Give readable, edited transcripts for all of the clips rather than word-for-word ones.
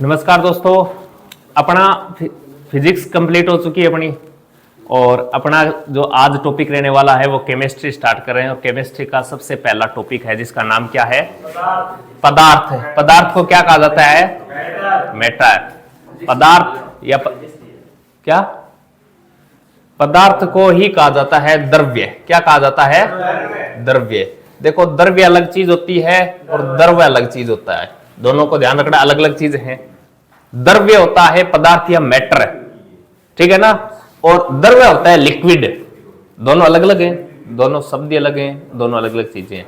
नमस्कार दोस्तों, अपना फिजिक्स कंप्लीट हो चुकी है अपनी, और अपना जो आज टॉपिक रहने वाला है वो केमिस्ट्री स्टार्ट कर रहे हैं। और केमिस्ट्री का सबसे पहला टॉपिक है जिसका नाम क्या है? पदार्थ। पदार्थ को क्या कहा जाता है? मैटर। पदार्थ या क्या? पदार्थ को ही कहा जाता है द्रव्य। क्या कहा जाता है? द्रव्य। देखो, द्रव्य अलग चीज होती है और द्रव्य अलग चीज होता है, दोनों को ध्यान रखना, अलग अलग चीज हैं। द्रव्य होता है पदार्थ या मैटर, ठीक है ना, और द्रव्य होता है लिक्विड। दोनों अलग अलग हैं, दोनों शब्द अलग हैं, दोनों अलग अलग चीजें हैं।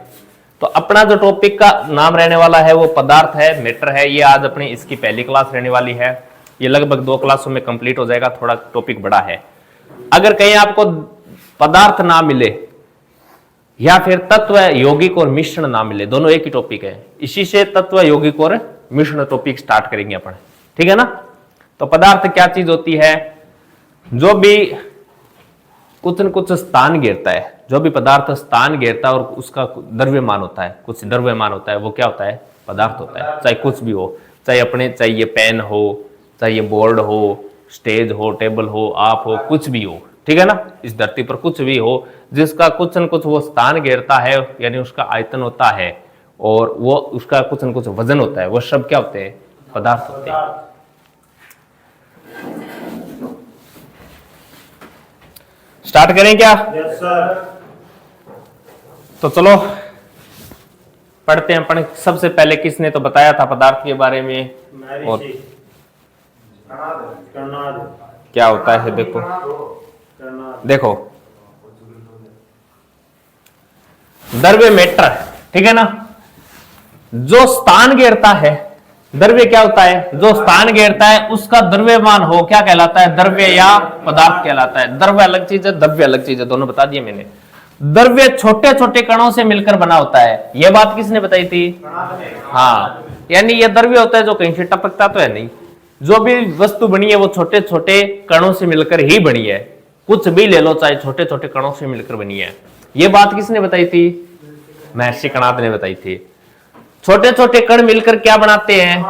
तो अपना जो टॉपिक का नाम रहने वाला है वो पदार्थ है, मैटर है। ये आज अपनी इसकी पहली क्लास रहने वाली है। ये लगभग 2 क्लासों में कंप्लीट हो जाएगा, थोड़ा टॉपिक बड़ा है। अगर कहीं आपको पदार्थ ना मिले या फिर तत्व, यौगिक और मिश्रण ना मिले, दोनों एक ही टॉपिक है, इसी से तत्व, यौगिक और मिश्रण टॉपिक स्टार्ट करेंगे अपन, ठीक है ना। तो पदार्थ क्या चीज होती है? जो भी कुछ न कुछ स्थान घेरता है, जो भी पदार्थ स्थान घेरता है और उसका द्रव्यमान होता है, कुछ द्रव्यमान होता है, वो क्या होता है? पदार्थ होता है। चाहे कुछ भी हो, चाहे ये पेन हो, चाहे ये बोर्ड हो, स्टेज हो, टेबल हो, आप हो, कुछ भी हो, ठीक है ना। इस धरती पर कुछ भी हो जिसका कुछ न कुछ वो स्थान घेरता है, यानी उसका आयतन होता है और वो उसका कुछ न कुछ वजन होता है, वो सब क्या होते हैं? पदार्थ होते हैं। स्टार्ट करें क्या? Yes sir. तो चलो पढ़ते हैं अपन। सबसे पहले किसने तो बताया था पदार्थ के बारे में, और क्या होता है? देखो द्रव्य मैटर, ठीक है ना। जो स्थान घेरता है, द्रव्य क्या होता है? जो स्थान घेरता है उसका द्रव्यमान हो, क्या कहलाता है? द्रव्य या पदार्थ कहलाता है। द्रव्य अलग चीज है, द्रव्य अलग चीज है, दोनों बता दिए मैंने। द्रव्य छोटे छोटे कणों से मिलकर बना होता है। यह बात किसने बताई थी? हाँ, यानी यह द्रव्य होता है जो कहीं से टपकता तो है नहीं। जो भी वस्तु बनी है वो छोटे छोटे कणों से मिलकर ही बनी है। कुछ भी ले लो, चाहे छोटे छोटे कणों से मिलकर बनी है। यह बात किसने बताई थी? महर्षि कणाद ने बताई थी। छोटे छोटे कण मिलकर क्या बनाते हैं?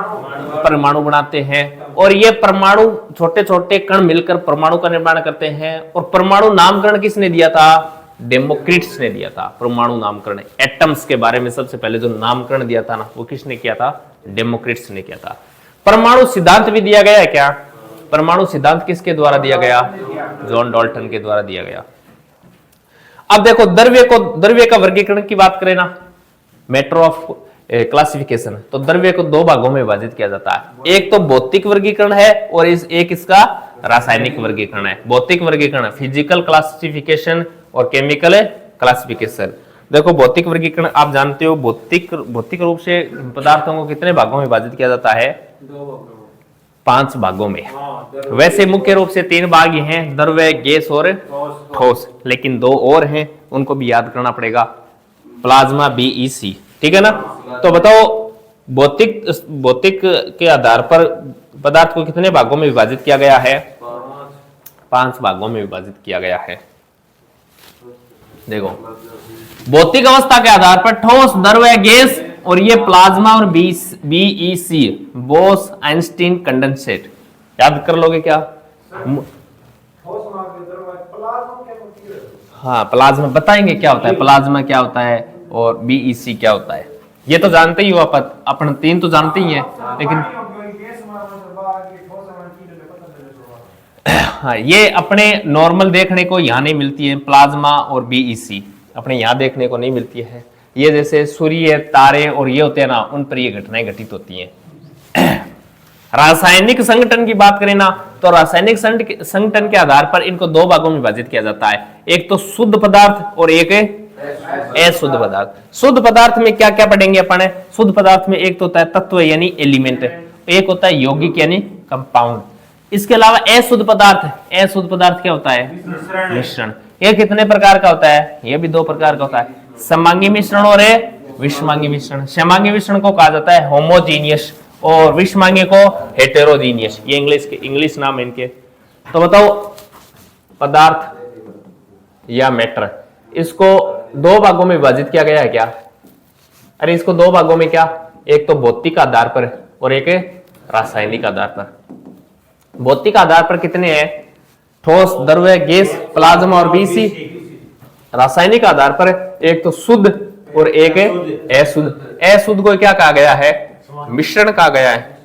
परमाणु बनाते हैं। और ये परमाणु, छोटे छोटे कण मिलकर परमाणु का निर्माण करते हैं। और परमाणु नामकरण किसने दिया था? डेमोक्रिटस ने दिया था। परमाणु नामकरण, एटम्स के बारे में सबसे पहले जो नामकरण दिया था ना, वो किसने किया था? डेमोक्रिटस ने किया था। परमाणु सिद्धांत भी दिया गया है क्या? परमाणु सिद्धांत किसके द्वारा दिया गया? जॉन डाल्टन के द्वारा दिया गया। अब देखो, द्रव्य का वर्गीकरण की बात करें ना, मैटर ऑफ क्लासिफिकेशन, तो द्रव्य को 2 भागों में विभाजित किया जाता है। एक तो भौतिक वर्गीकरण है और एक इसका रासायनिक वर्गीकरण है। भौतिक वर्गीकरण फिजिकल क्लासिफिकेशन और केमिकल क्लासिफिकेशन। देखो, भौतिक वर्गीकरण आप जानते हो, भौतिक रूप से पदार्थों को कितने भागों में विभाजित किया जाता है? 5 भागों में। वैसे मुख्य रूप से 3 भाग ही हैं, द्रव्य, गैस और ठोस, लेकिन 2 और हैं, उनको भी याद करना पड़ेगा, प्लाज्मा, BEC, ठीक है ना। तो बताओ, भौतिक के आधार पर पदार्थ को कितने भागों में विभाजित किया गया है? 5 भागों में विभाजित किया गया है। देखो, भौतिक अवस्था के आधार पर ठोस, द्रव्य, गैस, और ये प्लाज्मा और BEC, बोस आइंस्टीन कंडेंसेट। याद कर लोगे क्या? हाँ, प्लाज्मा बताएंगे क्या होता है, प्लाज्मा क्या होता है और BEC क्या होता है। ये तो जानते ही हो, अपन 3 तो जानते ही हैं, लेकिन हाँ, ये अपने नॉर्मल देखने को यहाँ नहीं मिलती है, प्लाज्मा और BEC अपने यहाँ देखने को नहीं मिलती है। ये जैसे सूर्य, तारे और ये होते हैं ना, उन पर ये घटनाएं घटित होती हैं। रासायनिक संगठन की बात करें ना, तो रासायनिक संगठन के आधार पर इनको 2 भागों में विभाजित किया जाता है। एक तो शुद्ध पदार्थ और एक अशुद्ध पदार्थ। शुद्ध पदार्थ में क्या क्या पढ़ेंगे अपन? शुद्ध पदार्थ में एक तो होता है तत्व यानी एलिमेंट, एक होता है यौगिक यानी कंपाउंड। इसके अलावा अशुद्ध पदार्थ क्या होता है? मिश्रण। ये कितने प्रकार का होता है? ये भी 2 प्रकार का होता है, समांगी मिश्रण और विषमांगी मिश्रण। समांगी मिश्रण को कहा जाता है होमोजीनियस और विषमांगी को हेटेरोजीनियस। ये इंग्लिश नाम है इनके। तो बताओ, पदार्थ या मैटर, इसको 2 भागों में विभाजित किया गया है क्या? अरे इसको दो भागों में क्या, एक तो भौतिक आधार पर और एक रासायनिक आधार पर। भौतिक आधार पर कितने हैं, ठोस, द्रव्य, गैस, प्लाज्मा और बीसी। रासायनिक आधार पर एक तो शुद्ध और एक अशुद्ध। अशुद्ध को क्या कहा गया है, मिश्रण कहा गया है।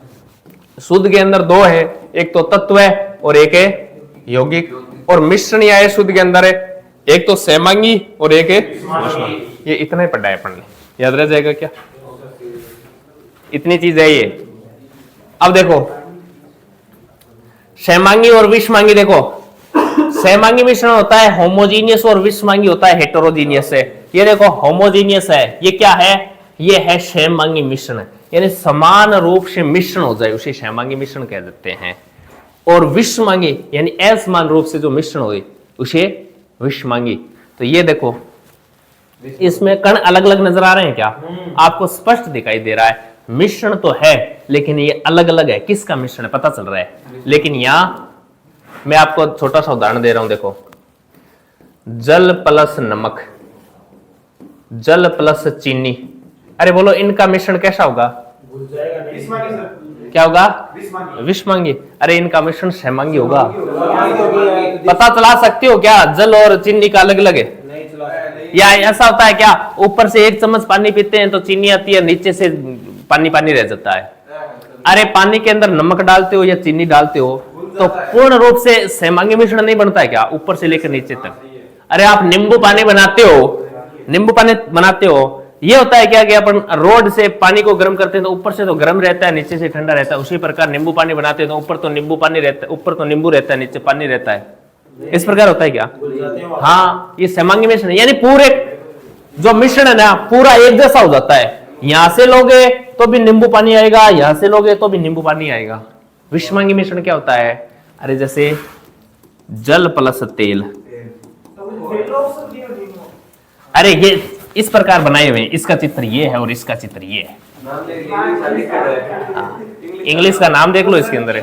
शुद्ध के अंदर दो है, एक तो तत्व और एक है यौगिक। और मिश्रण या अशुद्ध के अंदर है एक तो सहमांगी और एक है विषमांगी। ये इतना ही पढ़ा है अपन ने, याद रह जाएगा क्या, इतनी चीज है ये। अब देखो सहमांगी और विषमांगी, देखो सहमांगी मिश्रण होता है होमोजीनियस और विषमांगी होता है हेटेरोजीनियस है। ये देखो होमोजीनियस है, ये क्या है, ये है सहमांगी मिश्रण, यानी समान रूप से मिश्रण हो जाए उसे सहमांगी मिश्रण कह देते हैं। और विषमांगी यानी असमान रूप से जो मिश्रण हो उसे विषमांगी। तो ये देखो इसमें कण अलग अलग नजर आ रहे हैं क्या, आपको स्पष्ट दिखाई दे रहा है मिश्रण तो है लेकिन ये अलग अलग है, किसका मिश्रण है पता चल रहा है। लेकिन यहां मैं आपको छोटा सा उदाहरण दे रहा हूं, देखो जल प्लस नमक, जल प्लस चीनी, अरे बोलो इनका मिश्रण कैसा होगा, क्या होगा, विषमांगी। अरे इनका मिश्रण सहमांगी होगा। पता चला सकते हो क्या जल और चीनी का अलग अलग है, या ऐसा होता है क्या, ऊपर से एक चम्मच पानी पीते हैं तो चीनी आती है, नीचे से पानी पानी रह जाता है। अरे पानी के अंदर नमक डालते हो या चीनी डालते हो तो पूर्ण रूप से सहमांगी मिश्रण नहीं बनता है क्या, ऊपर से लेकर नीचे तक। अरे आप नींबू पानी बनाते हो, नींबू पानी बनाते हो, ये होता है क्या कि अपन रोड से पानी को गर्म करते हैं तो ऊपर से तो गर्म रहता है, नीचे से ठंडा रहता है। उसी प्रकार नींबू पानी बनाते हैं तो ऊपर तो नींबू पानी रहता है, ऊपर तो नींबू रहता है, नीचे पानी रहता है। इस प्रकार होता है क्या, हाँ ये सहमांगी मिश्रण, यानी पूरे जो मिश्रण है ना पूरा एक जैसा हो जाता है। यहां से लोगे तो भी नींबू पानी आएगा, यहां से लोगे तो भी नींबू पानी आएगा। विषमांगी मिश्रण क्या होता है, अरे जैसे जल प्लस तेल, अरे ये इस प्रकार बनाए हुए हैं, इसका चित्र ये है और इसका चित्र ये है। इंग्लिश का नाम देख लो इसके अंदर है।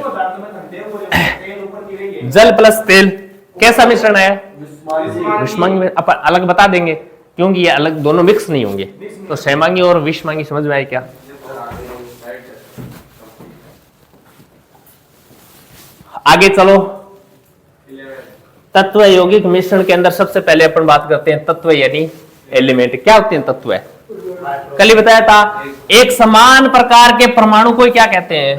जल प्लस तेल कैसा मिश्रण है, विषमांगी। अपन अलग बता देंगे क्योंकि ये अलग दोनों मिक्स नहीं होंगे। तो सहमांगी और विषमांगी समझ में आए क्या। आगे चलो, तत्व यौगिक मिश्रण के अंदर सबसे पहले अपन बात करते हैं तत्व यानी एलिमेंट। क्या होते हैं तत्व, कल ही बताया था, एक समान प्रकार के परमाणु को क्या कहते हैं,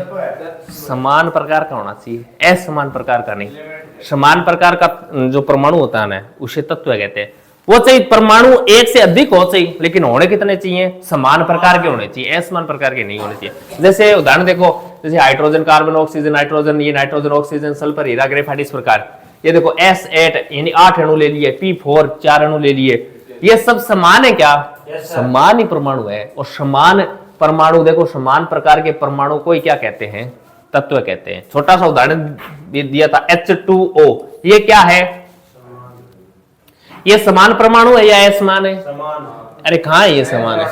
समान प्रकार का होना चाहिए, असमान प्रकार का नहीं। समान प्रकार का जो परमाणु होता है ना उसे तत्व कहते हैं। वो चाहिए परमाणु एक से अधिक हो चाहिए, लेकिन होने कितने चाहिए, समान प्रकार के होने चाहिए, असमान प्रकार के नहीं होने चाहिए। जैसे उदाहरण देखो, जैसे हाइड्रोजन कार्बन ऑक्सीजन नाइट्रोजन, ये नाइट्रोजन ऑक्सीजन सल्फर हीरा ग्रेफाइट, इस प्रकार। ये देखो S8 यानी 8 अणु ले लिए, P4 4 अणु ले लिए, ये सब समान है क्या, समान ही परमाणु है। और समान परमाणु देखो, समान प्रकार के परमाणु को ही क्या कहते हैं, तत्व कहते हैं। छोटा सा उदाहरण दिया था H2O, ये क्या है, ये समान परमाणु है या असमान है, अरे कहां है ये समान है,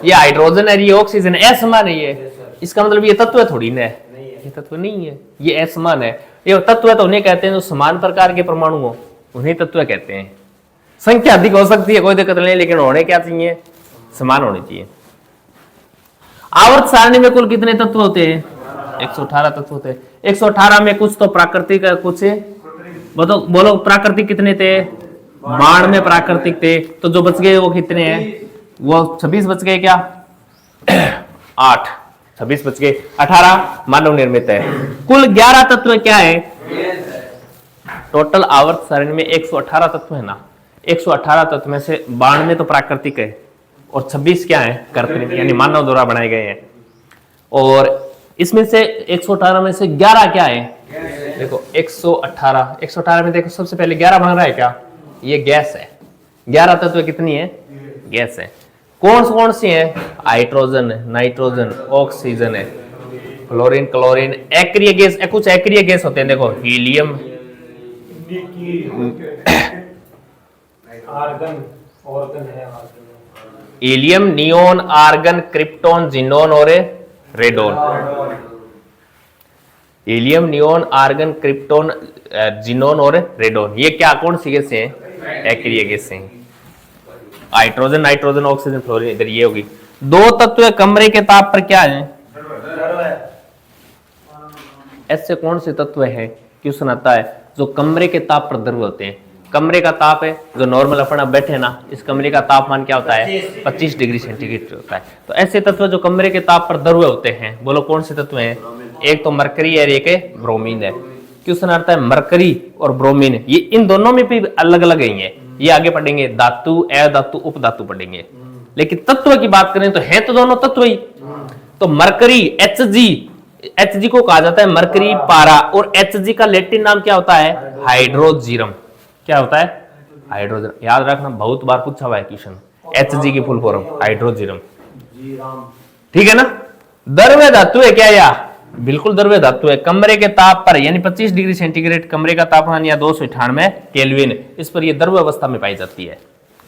ये हाइड्रोजन है, ये ऑक्सीजन है, असमान है ये। इसका मतलब ये तत्व थोड़ी ना है, ये तत्व नहीं है, ये असमान है। ये तत्व तो उन्हें कहते हैं जो समान प्रकार के परमाणु हो, उन्हें तत्व कहते हैं। संख्या अधिक हो सकती है कोई दिक्कत नहीं, लेकिन होने क्या चाहिए, समान होने चाहिए। आवर्त सारणी में कुल कितने तत्व होते हैं, 118 तत्व होते हैं। 118 में कुछ तो प्राकृतिक है, कुछ बोलो प्राकृतिक कितने थे, 92 प्राकृतिक थे। तो जो बच गए वो कितने हैं, वो 26 बच गए क्या, 8 26 बच गए, 18 मानव निर्मित है। कुल 11 तत्व क्या है, टोटल आवर्त सारणी में 118 तत्व है ना, 118 तत्व में से 92 तो प्राकृतिक है और 26 क्या है, कृत्रिम यानी मानव द्वारा बनाए गए हैं। और इसमें से 118 में से 11 क्या है, देखो 118 में देखो सबसे पहले 11 बन रहा है क्या, ये गैस है। 11 तत्व कितनी है, गैस है। कौन सी है, हाइड्रोजन है, नाइट्रोजन, ऑक्सीजन है, फ्लोरीन, क्लोरीन, एक्रिय गैस, कुछ एक्रिय गैस होते हैं, देखो helium, helium, neon, argon, krypton, xenon और radon. Helium, neon, argon, krypton, xenon और रेडोन, ये क्या कौन सी गैस हैं, एक्रिय गैस हैं। हाइड्रोजन, नाइट्रोजन, ऑक्सीजन, फ्लोरीन, इधर ये होगी। दो तत्व कमरे के ताप पर क्या है? ऐसे कौन से तत्व है, क्वेश्चन आता है, जो कमरे के ताप पर द्रव्य होते हैं? कमरे का ताप है जो नॉर्मल अपन अब बैठे ना, इस कमरे का तापमान क्या होता है? 25 डिग्री सेंटीग्रेड होता है। तो ऐसे तत्व जो कमरे के ताप पर द्रव्य होते हैं, बोलो कौन से तत्व हैं? एक तो मरकरी है, एक है ब्रोमीन है। क्वेश्चन आता है मरकरी और ब्रोमीन, ये इन दोनों में भी अलग अलग ही है। ये आगे पढ़ेंगे, धातु, अधातु, उपधातु पढ़ेंगे। लेकिन तत्व की बात करें तो है तो दोनों तत्व ही। तो मरकरी Hg को कहा जाता है मरकरी पारा, और Hg का लैटिन नाम क्या होता है? हाइड्रोजीरम। क्या होता है? हाइड्रोजीरम। याद रखना, बहुत बार पूछा हुआ है क्वेश्चन, Hg की फुल फॉर्म हाइड्रोजीरम। ठीक है ना? द्रव्य धातु है क्या? या बिल्कुल द्रव्य धातु है। कमरे के ताप पर यानी 25 डिग्री सेंटीग्रेड कमरे का तापमान या 298 केल्विन, इस पर यह द्रव्य अवस्था में पाई जाती है,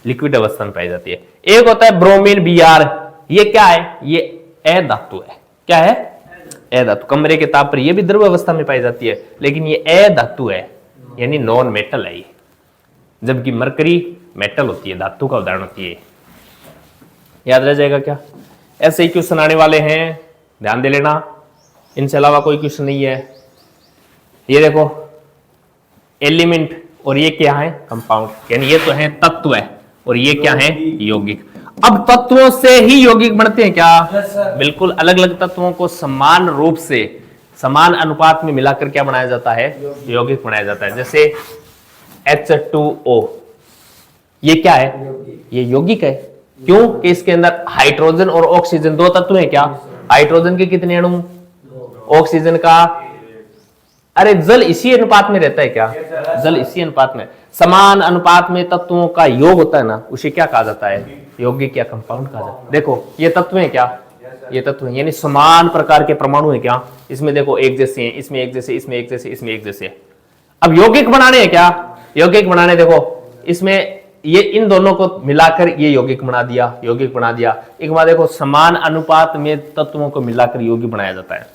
लिक्विड अवस्था में पाई जाती है। एक होता है ब्रोमीन Br, ये क्या है? ये अधातु है। क्या है? अधातु। कमरे के ताप पर यह भी द्रव्य अवस्था में पाई जाती है, लेकिन ये अधातु है, यानी नॉन मेटल है ये। जबकि मरकरी मेटल होती है, धातु का उदाहरण होती है। याद रह जाएगा क्या? ऐसे ही क्वेश्चन आने वाले हैं, ध्यान दे लेना। इनसे अलावा कोई क्वेश्चन नहीं है। ये देखो एलिमेंट, और ये क्या है? कंपाउंड, यानी ये तो है तत्व है, और ये क्या है? यौगिक। अब तत्वों से ही यौगिक बनते हैं क्या? बिल्कुल। अलग अलग तत्वों को समान रूप से, समान अनुपात में मिलाकर क्या बनाया जाता है? यौगिक बनाया जाता है। जैसे H2O, ये क्या है? ये यौगिक है। क्यों? कि इसके अंदर हाइड्रोजन और ऑक्सीजन दो तत्व हैं। क्या? हाइड्रोजन के कितने अणु? ऑक्सीजन का, अरे जल इसी अनुपात में रहता है क्या? जल इसी अनुपात में। समान अनुपात में तत्वों का योग होता है ना, उसे क्या कहा जाता है? यौगिक या कंपाउंड कहा जाता है। देखो ये तत्व है क्या? ये तत्व है, यानी समान प्रकार के परमाणु है क्या? इसमें देखो एक जैसे हैं, इसमें एक जैसे, इसमें एक जैसे, इसमें एक जैसे। अब यौगिक बनाने हैं क्या? यौगिक बनाने, देखो इसमें ये इन दोनों को मिलाकर ये यौगिक बना दिया, यौगिक बना दिया। एक बार देखो, समान अनुपात में तत्वों को मिलाकर यौगिक बनाया जाता है।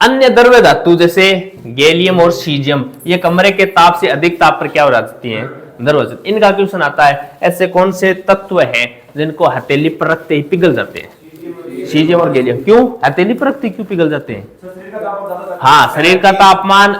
अन्य द्रव्य धातु जैसे गैलियम और सीजियम, ये कमरे के ताप से अधिक ताप पर क्या हो जाती हैं? द्रव्य। इनका क्वेश्चन आता है, ऐसे कौन से तत्व हैं जिनको हथेली पर रखते ही पिघल जाते हैं? सीजियम और गैलियम। क्यों हथेली पर रखते क्यों पिघल जाते हैं? हाँ, शरीर का तापमान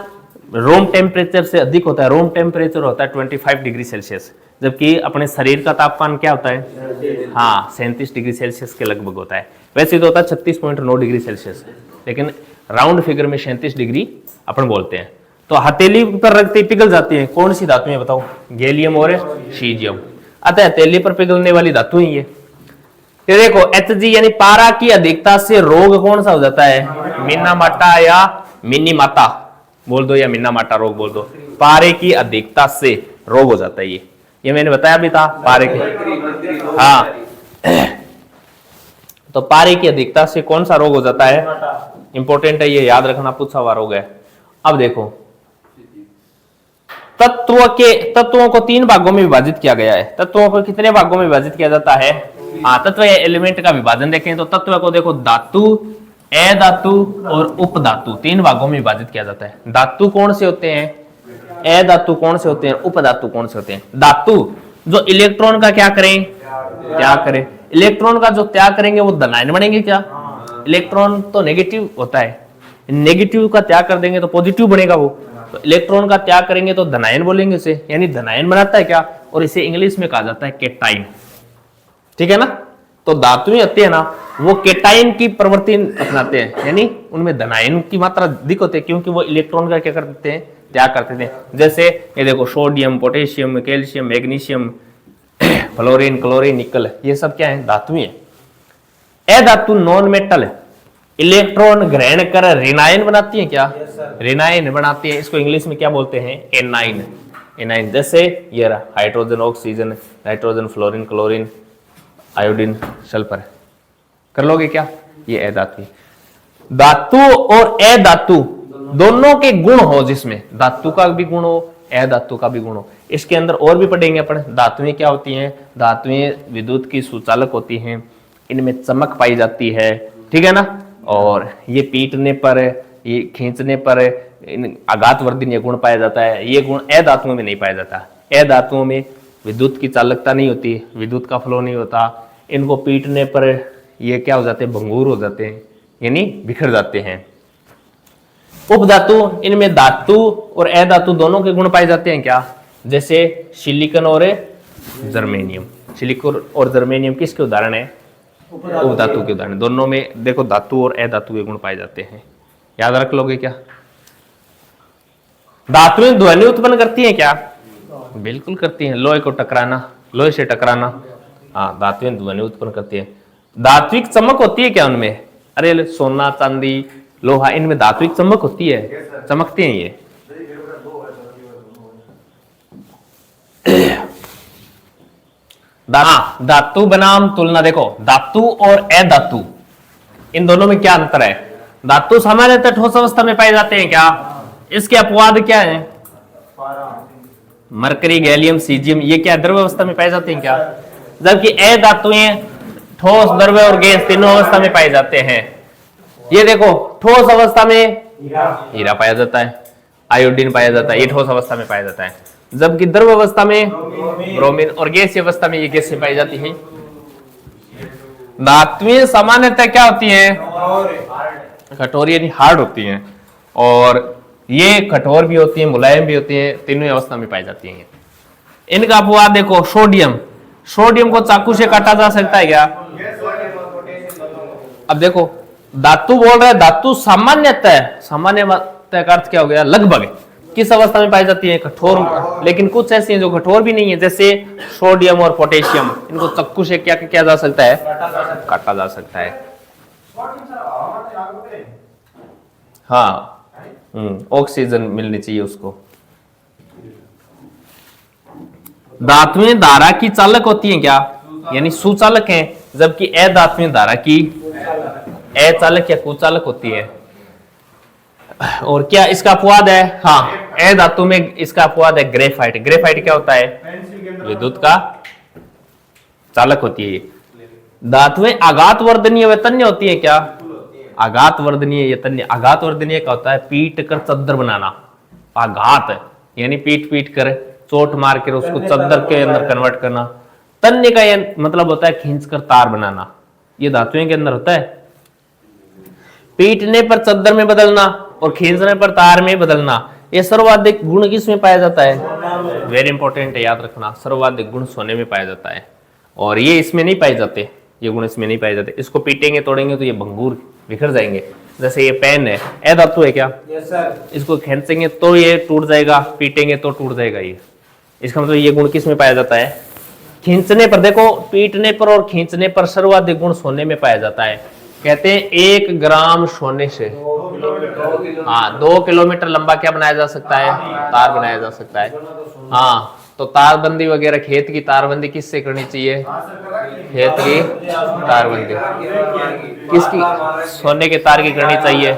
रूम टेम्परेचर से अधिक होता है। रूम टेम्परेचर होता है 25 डिग्री सेल्सियस, जबकि अपने शरीर का तापमान क्या होता है? हाँ, 37 डिग्री सेल्सियस के लगभग होता है। वैसे तो होता है 36.9 डिग्री सेल्सियस, लेकिन राउंड फिगर में 37 डिग्री अपन बोलते हैं। तो हथेली पर रखते ही पिघल जाती है। कौन सी धातु है बताओ? गैलियम और सीजियम। अतः हथेली पर पिघलने वाली धातु ही है। ये देखो Hg यानी पारा की अधिकता से रोग कौन सा हो जाता है? मिनामाटा या मिनीमाता बोल दो, या मिनामाटा रोग बोल दो। पारे की अधिकता से रोग हो जाता है ये मैंने बताया भी था। पारे की, हाँ, तो पारे की अधिकता से कौन सा रोग हो जाता है? इंपॉर्टेंट है, ये याद रखना, पूछा हुआ रोग है। अब देखो तत्वों को 3 भागों में विभाजित किया गया है। तत्वों को कितने भागों में विभाजित किया जाता है? हाँ, तत्व या एलिमेंट का विभाजन देखें तो तत्व को देखो धातु, अधातु और उपधातु 3 भागों में विभाजित किया जाता है। धातु कौन से होते हैं? अधातु कौन से होते हैं? उपधातु कौन से होते हैं? धातु जो इलेक्ट्रॉन का क्या करें? त्याग करें। इलेक्ट्रॉन का जो त्याग करेंगे वो धनायन बनेंगे क्या? इलेक्ट्रॉन तो नेगेटिव होता है, नेगेटिव का त्याग कर देंगे तो पॉजिटिव बनेगा वो। तो इलेक्ट्रॉन का त्याग करेंगे तो धनायन बोलेंगे इसे, यानी धनायन बनाता है क्या? और इसे इंग्लिश में कहा जाता है केटाइन। ठीक है ना? तो धातुएं होती है ना, वो केटाइन की प्रवृत्ति अपनाते हैं, यानी उनमें धनायन की मात्रा अधिक होती है, क्योंकि वो इलेक्ट्रॉन का क्या करते हैं? त्याग करते थे। जैसे ये देखो sodium, potassium, calcium, magnesium, fluorine, chlorine, निकल, ये सब क्या है? धातुएं हैं। अधातु नॉन मेटल है, इलेक्ट्रॉन ग्रहण कर ऋणायन बनाती है क्या? ऋणायन बनाती है। इसको इंग्लिश में क्या बोलते हैं? एनाइन। एनाइन जैसे ये रहा, hydrogen, oxygen, nitrogen, fluorine, chlorine, iodine, sulphur. कर लोगे क्या? ये अधातु। धातु और अधातु दोनों के गुण हो, जिसमें धातु का भी गुण हो, अधातु का भी गुण हो। इसके अंदर और भी पढ़ेंगे अपन। धातुएं क्या होती हैं? धातुएं विद्युत की सुचालक होती हैं, इनमें चमक पाई जाती है। ठीक है ना? और ये पीटने पर, ये खींचने पर आघातवर्धन ये गुण पाया जाता है। ये गुण अधातुओं में नहीं पाया जाता। अधातुओं में विद्युत की चालकता नहीं होती, विद्युत का फ्लो नहीं होता, इनको पीटने पर ये क्या हो जाते हैं, भंगूर हो जाते हैं, यानी बिखर जाते हैं। उपधातु, इनमें धातु और अधातु दोनों के गुण पाए जाते हैं क्या, जैसे सिलिकॉन और जर्मेनियम। सिलिकॉन और जर्मेनियम किसके उदाहरण है, उपधातु के उदाहरण। दोनों में देखो धातु और अधातु के गुण पाए जाते हैं, याद रख लोगे क्या। धातुएं ध्वनि उत्पन्न करती हैं क्या, बिल्कुल करती हैं। लोहे को टकराना, लोहे से टकराना, हाँ धातुएं ध्वनि उत्पन्न करती हैं। धात्विक चमक होती है क्या उनमें, अरे सोना चांदी लोहा, इनमें धात्विक चमक होती है, चमकते हैं ये। धातु बनाम तुलना, देखो धातु और अधातु इन दोनों में क्या अंतर है। धातु सामान्यतः ठोस अवस्था में पाए जाते हैं क्या, इसके अपवाद क्या है, मरकरी गैलियम सीजियम, ये क्या द्रव्य अवस्था में पाए जाते हैं क्या, जबकि अधातुएं ठोस द्रव्य और गैस तीनों अवस्था में पाए जाते हैं। ये देखो ठोस अवस्था में हीरा पाया जाता है, आयोडीन पाया जाता है, ये ठोस अवस्था में पाया जाता है, जबकि द्रव अवस्था में ब्रोमीन और गैसीय अवस्था में ये गैसें पाई जाती हैं। धातुएं सामान्यतः क्या होती हैं, कठोर यानी हार्ड होती हैं, और ये कठोर भी होती हैं, मुलायम भी होती हैं, तीनों अवस्था में पाई जाती हैं। इनका अपवाद देखो सोडियम, सोडियम को चाकू से काटा जा सकता है क्या। अब देखो धातु बोल रहा है, धातु सामान्यतः, सामान्यतः का अर्थ क्या हो गया, लगभग किस अवस्था में पाई जाती है, कठोर, लेकिन कुछ ऐसी हैं जो कठोर भी नहीं है, जैसे सोडियम और पोटेशियम, इनको चाकू से क्या किया जा सकता है, काटा जा सकता है। हाँ ऑक्सीजन मिलनी चाहिए उसको। धातुएं धारा की चालक होती हैं क्या, यानी सुचालक हैं, जबकि अधातुएं धारा की अचालक या कुचालक होती है। और क्या इसका अपवाद है, हाँ अधातु में इसका अपवाद है ग्रेफाइट। ग्रेफाइट क्या होता है, विद्युत का चालक होती है। धातुएं आघात वर्धनीय व तन्य होती है क्या, आघात वर्धनीय या तन्य। आघात वर्धनीय क्या होता है, पीट कर चद्दर बनाना, आघात यानी पीट पीट कर चोट मार कर उसको चद्दर के अंदर कन्वर्ट करना। तन्य का यह मतलब होता है खींच कर तार बनाना, ये धातुएं के अंदर होता है। पीटने पर चद्दर में बदलना और खींचने पर तार में बदलना, ये सर्वाधिक गुण किसमें पाया जाता है, वेरी इंपॉर्टेंट है, याद रखना। सर्वाधिक गुण सोने में पाया जाता है, और ये इसमें नहीं पाए जाते, ये गुण इसमें नहीं पाए जाते। इसको पीटेंगे तोड़ेंगे तो ये भंगूर बिखर जाएंगे। जैसे ये पेन है, अधातु है क्या, yes, इसको खींचेंगे तो ये टूट जाएगा, पीटेंगे तो टूट जाएगा ये। इसका मतलब ये गुण किस में पाया जाता है, खींचने पर। देखो पीटने पर और खींचने पर सर्वाधिक गुण सोने में पाया जाता है। कहते हैं 1 ग्राम सोने से 2 किलोमीटर लंबा क्या बनाया जा सकता है, तार बनाया जा सकता है। हाँ तो तारबंदी वगैरह, खेत की तारबंदी किससे करनी चाहिए, खेत की तारबंदी किसकी, सोने के तार की करनी चाहिए।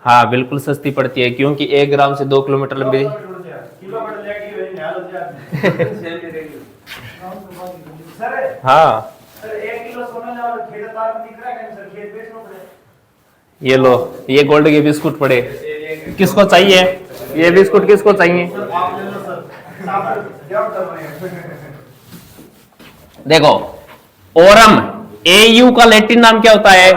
हाँ बिल्कुल सस्ती पड़ती है, क्योंकि 1 ग्राम से 2 किलोमीटर लंबी हाँ ये लो, ये गोल्ड के बिस्कुट पड़े, किसको चाहिए ये बिस्कुट, किसको चाहिए। देखो ओरम, एयू का लैटिन नाम क्या होता है,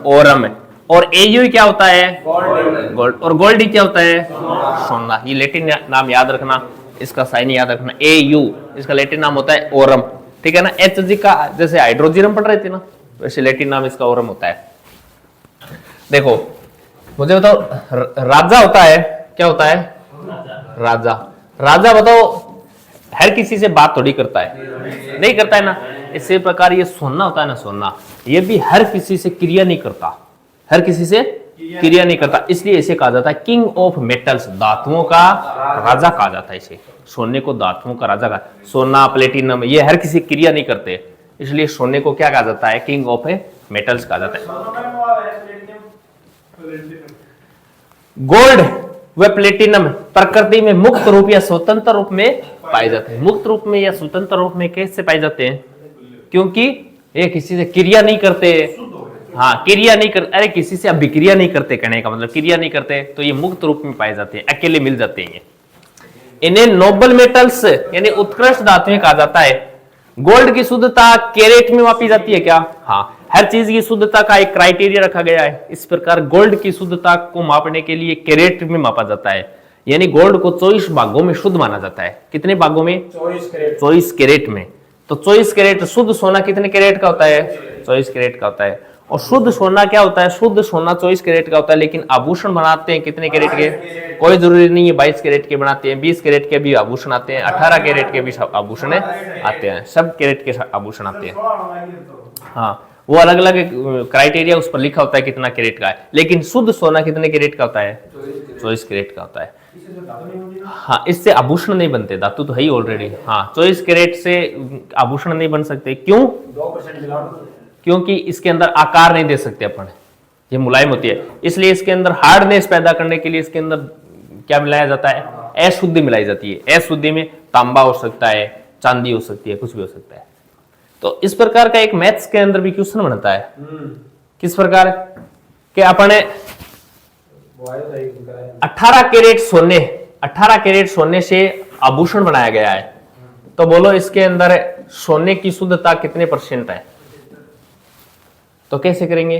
ओरम, और एयू क्या होता है, गोल्ड, और गोल्ड क्या होता है, सोना। ये लैटिन नाम याद रखना, इसका साइन याद रखना, एयू इसका लैटिन नाम होता है ओरम, ठीक है ना। एचजी का जैसे हाइड्रोजियम पढ़ रहे थे ना, वैसे लैटिन नाम इसका ओरम होता है। देखो मुझे बताओ, राजा होता है, क्या होता है, राजा। राजा बताओ हर किसी से बात थोड़ी करता है, नहीं करता है ना। इसी प्रकार ये सोना होता है ना, सोना, ये भी हर किसी से क्रिया नहीं करता, हर किसी से क्रिया नहीं करता, इसलिए इसे कहा जाता है किंग ऑफ मेटल्स, धातुओं का राजा कहा जाता है इसे। सोने को धातुओं का राजा कहा, सोना प्लेटिनम ये हर किसी क्रिया नहीं करते, इसलिए सोने को क्या कहा जाता है, किंग ऑफ मेटल्स कहा जाता है। गोल्ड व प्लेटिनम प्रकृति में मुक्त रूप या स्वतंत्र रूप में पाए जाते हैं। मुक्त रूप में या स्वतंत्र रूप में कैसे पाए जाते हैं, क्योंकि ये किसी से क्रिया नहीं करते। हाँ क्रिया नहीं कर, अरे किसी से अभिक्रिया नहीं करते, कहने का मतलब क्रिया नहीं करते, तो ये मुक्त रूप में पाए जाते हैं, अकेले मिल जाते हैं। इन्हें नोबल मेटल्स यानी उत्कृष्ट धातुएं कहा जाता है। गोल्ड की शुद्धता कैरेट में मापी जाती है क्या? हाँ, हर चीज की शुद्धता का एक क्राइटेरिया रखा गया है। इस प्रकार गोल्ड की शुद्धता को मापने के लिए कैरेट में मापा जाता है, यानी गोल्ड को 24 भागों में शुद्ध माना जाता है। कितने भागों में? 24 कैरेट में। तो 24 कैरेट शुद्ध सोना कितने कैरेट का होता है? 24 कैरेट का होता है। और शुद्ध सोना क्या होता है? शुद्ध सोना 24 कैरेट का होता है, लेकिन आभूषण बनाते हैं कितने कैरेट के? कोई जरूरी नहीं है 22 कैरेट के बनाते हैं, 20 कैरेट के भी आभूषण आते हैं, 18 कैरेट के भी आभूषण आते हैं, सब कैरेट के आभूषण आते हैं। हाँ, वो अलग अलग क्राइटेरिया उस पर लिखा होता है कितना कैरेट का है, लेकिन शुद्ध सोना कितने कैरेट का होता है? 24 कैरेट का होता है। हाँ, इससे आभूषण नहीं बनते, धातु तो है ही ऑलरेडी। हाँ, 24 कैरेट से आभूषण नहीं बन सकते। क्यों? क्योंकि इसके अंदर आकार नहीं दे सकते अपन, ये मुलायम होती है, इसलिए इसके अंदर हार्डनेस पैदा करने के लिए इसके अंदर क्या मिलाया जाता है? अशुद्धि मिलाई जाती है। अशुद्धि में तांबा हो सकता है, चांदी हो सकती है, कुछ भी हो सकता है। तो इस प्रकार का एक मैथ्स के अंदर भी क्वेश्चन बनता है। किस प्रकार के? अपने 18 कैरेट सोने से आभूषण बनाया गया है, तो बोलो इसके अंदर सोने की शुद्धता कितने % है? तो कैसे करेंगे?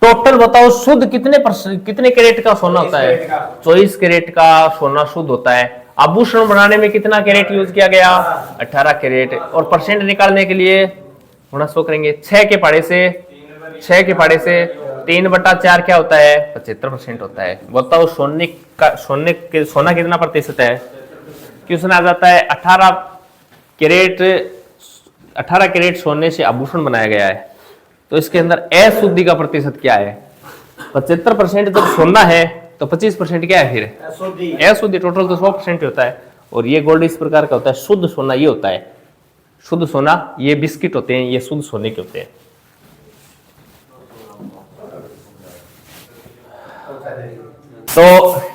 टोटल बताओ, शुद्ध कितने कैरेट का सोना होता है? 24 कैरेट का सोना शुद्ध होता है। आभूषण बनाने में कितना कैरेट यूज किया गया? 18 कैरेट। और परसेंट निकालने के लिए गुणा 100 करेंगे। 6 के पहाड़े से 3/4 क्या होता है? 75% होता है। बताओ सोना कितना प्रतिशत है? क्वेश्चन आ जाता है 18 कैरेट सोने से आभूषण बनाया गया है, तो इसके अंदर अशुद्धि का प्रतिशत क्या है? 75% जब सोना है तो 25% क्या है फिर? अशुद्धि। टोटल तो 100% होता है। और ये गोल्ड इस प्रकार का होता है। शुद्ध सोना ये होता है, शुद्ध सोना। ये बिस्किट होते हैं, ये शुद्ध सोने के होते हैं। तो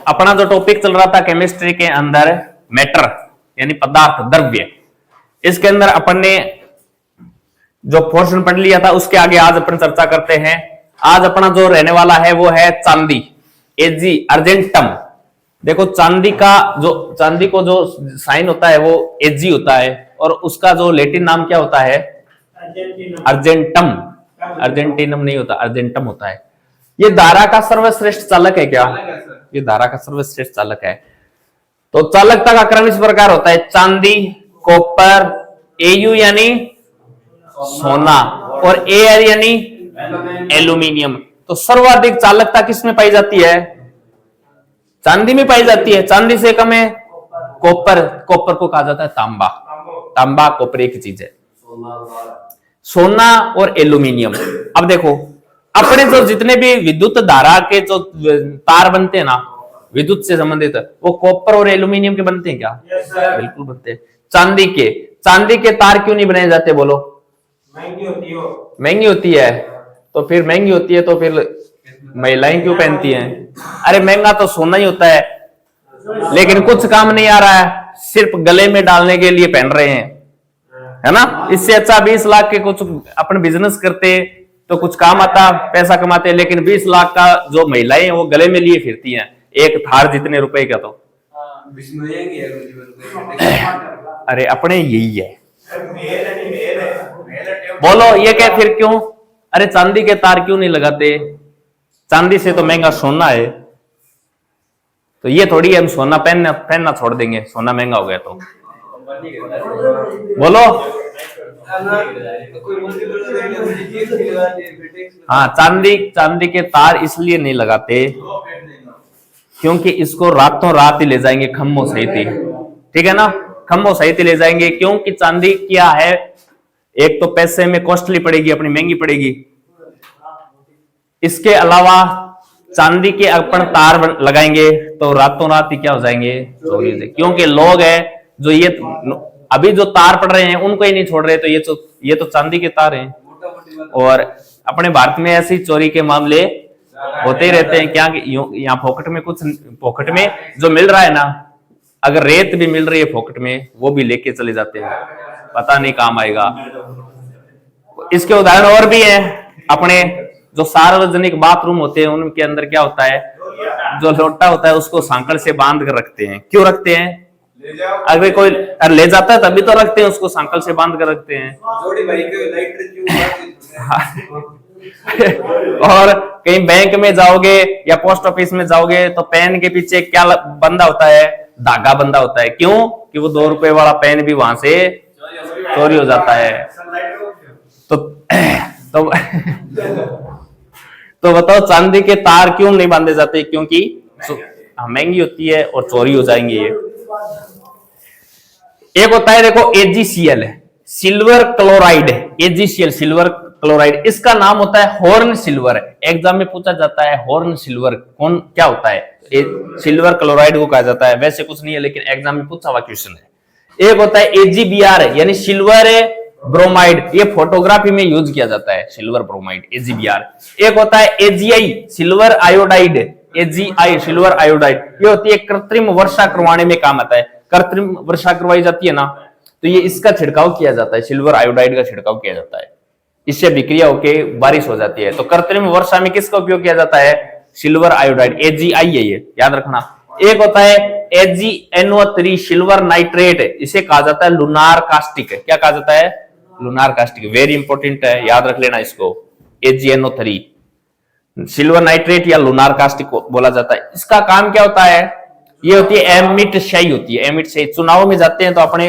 अपना जो टॉपिक चल रहा था केमिस्ट्री के अंदर, मैटर यानी पदार्थ, द्रव्य, इसके अंदर अपन ने जो पोर्शन पढ़ लिया था उसके आगे आज अपन चर्चा करते हैं। आज अपना जो रहने वाला है वो है चांदी, एजी अर्जेंटम। देखो चांदी को जो साइन होता है वो एजी होता है, और उसका जो लैटिन नाम क्या होता है? अर्जेंटम। अर्जेंटिनम नहीं होता, अर्जेंटम होता है। ये धारा का सर्वश्रेष्ठ चालक है क्या? ये धारा का सर्वश्रेष्ठ चालक है। तो चालकता का क्रम इस प्रकार होता है: चांदी, कॉपर, एयू यानी सोना, और एआर यानी एल्यूमिनियम। तो सर्वाधिक चालकता किसमें पाई जाती है? चांदी में पाई जाती है। चांदी से कम है कॉपर। कॉपर को कहा जाता है तांबा। तांबा कॉपर एक ही चीज है। सोना और एल्यूमिनियम। अब देखो, अपने जो जितने भी विद्युत धारा के जो तार बनते हैं ना, विद्युत से संबंधित, वो कॉपर और एल्यूमिनियम के बनते हैं क्या? बिल्कुल बनते हैं। चांदी के तार क्यों नहीं बनाए जाते? बोलो। महंगी होती है। तो फिर महंगी होती है तो फिर महिलाएं क्यों पहनती हैं? अरे महंगा तो सोना ही होता है, लेकिन कुछ काम नहीं आ रहा है, सिर्फ गले में डालने के लिए पहन रहे हैं, है ना? इससे अच्छा 20 लाख के कुछ अपन बिजनेस करते तो कुछ काम आता, पैसा कमाते। लेकिन 20 लाख का जो महिलाएं वो गले में लिए फिरती हैं, एक थार जितने रुपए का। तो अरे अपने यही है। बोलो ये क्या फिर क्यों? अरे चांदी के तार क्यों नहीं लगाते? चांदी से तो महंगा सोना है। तो ये थोड़ी हम सोना पहनना छोड़ देंगे, सोना महंगा हो गया तो। बोलो। हाँ, चांदी के तार इसलिए नहीं लगाते क्योंकि इसको रातों रात ही ले जाएंगे खम्भों सहित ही, ठीक है ना? खम्भों सहित ही ले जाएंगे, क्योंकि चांदी क्या है, एक तो पैसे में कॉस्टली पड़ेगी, अपनी महंगी पड़ेगी। इसके अलावा चांदी के अपन तार लगाएंगे तो रातों रात ही क्या हो जाएंगे? चोरी से। क्योंकि लोग है जो ये अभी जो तार पड़ रहे हैं उनको ही नहीं छोड़ रहे, तो ये तो चांदी के तार हैं। और अपने भारत में ऐसी चोरी के मामले होते ही रहते हैं। क्या यहाँ फोकट में जो मिल रहा है ना, अगर रेत भी मिल रही है फोकट में, वो भी लेके चले जाते हैं, पता नहीं काम आएगा। इसके उदाहरण और भी हैं। अपने जो सार्वजनिक बाथरूम होते हैं उनके अंदर क्या होता है, जो लोटा होता है उसको सांकड़ से बांध कर रखते हैं। क्यों रखते हैं? अगर कोई ले जाता है तभी तो रखते हैं उसको, सांकल से बांध कर रखते हैं। और कहीं बैंक में जाओगे या पोस्ट ऑफिस में जाओगे तो पेन के पीछे क्या बंधा होता है, धागा बंधा होता है। क्यों? कि वो 2 रुपए वाला पेन भी वहां से चोरी हो जाता है। तो तो बताओ चांदी के तार क्यों नहीं बांधे जाते? क्योंकि महंगी होती है और चोरी हो जाएंगे ये। एक होता है देखो AgCl, silver chloride, AgCl silver chloride, इसका नाम होता है हॉर्न सिल्वर। एग्जाम में पूछा जाता है हॉर्न सिल्वर कौन क्या होता है? सिल्वर क्लोराइड को कहा जाता है। वैसे कुछ नहीं है लेकिन एग्जाम में पूछा हुआ क्वेश्चन है। एक होता है AgBr यानी सिल्वर ब्रोमाइड, ये फोटोग्राफी में यूज किया जाता है सिल्वर ब्रोमाइड AgBr। एक होता है AgI silver iodide, AgI silver iodide, ये होती है कृत्रिम वर्षा करवाने में काम आता है। कृत्रिम वर्षा करवाई जाती है ना तो ये इसका छिड़काव किया जाता है, सिल्वर आयोडाइड का छिड़काव किया जाता है, इससे विक्रिया होके बारिश हो जाती है। तो कृत्रिम वर्षा में किसका उपयोग किया जाता है? सिल्वर आयोडाइड, AgI है ये, याद रखना। एक होता है AgNO3 सिल्वर नाइट्रेट, इसे कहा जाता है लूनार कास्टिक। क्या कहा जाता है? लूनार कास्टिक, वेरी इंपॉर्टेंट है, याद रख लेना इसको। AgNO3 सिल्वर नाइट्रेट या लूनार कास्टिक बोला जाता है। इसका काम क्या होता है? ये होती है एमिट स्याही होती है, एमिट स्याही। चुनाव में जाते हैं तो अपने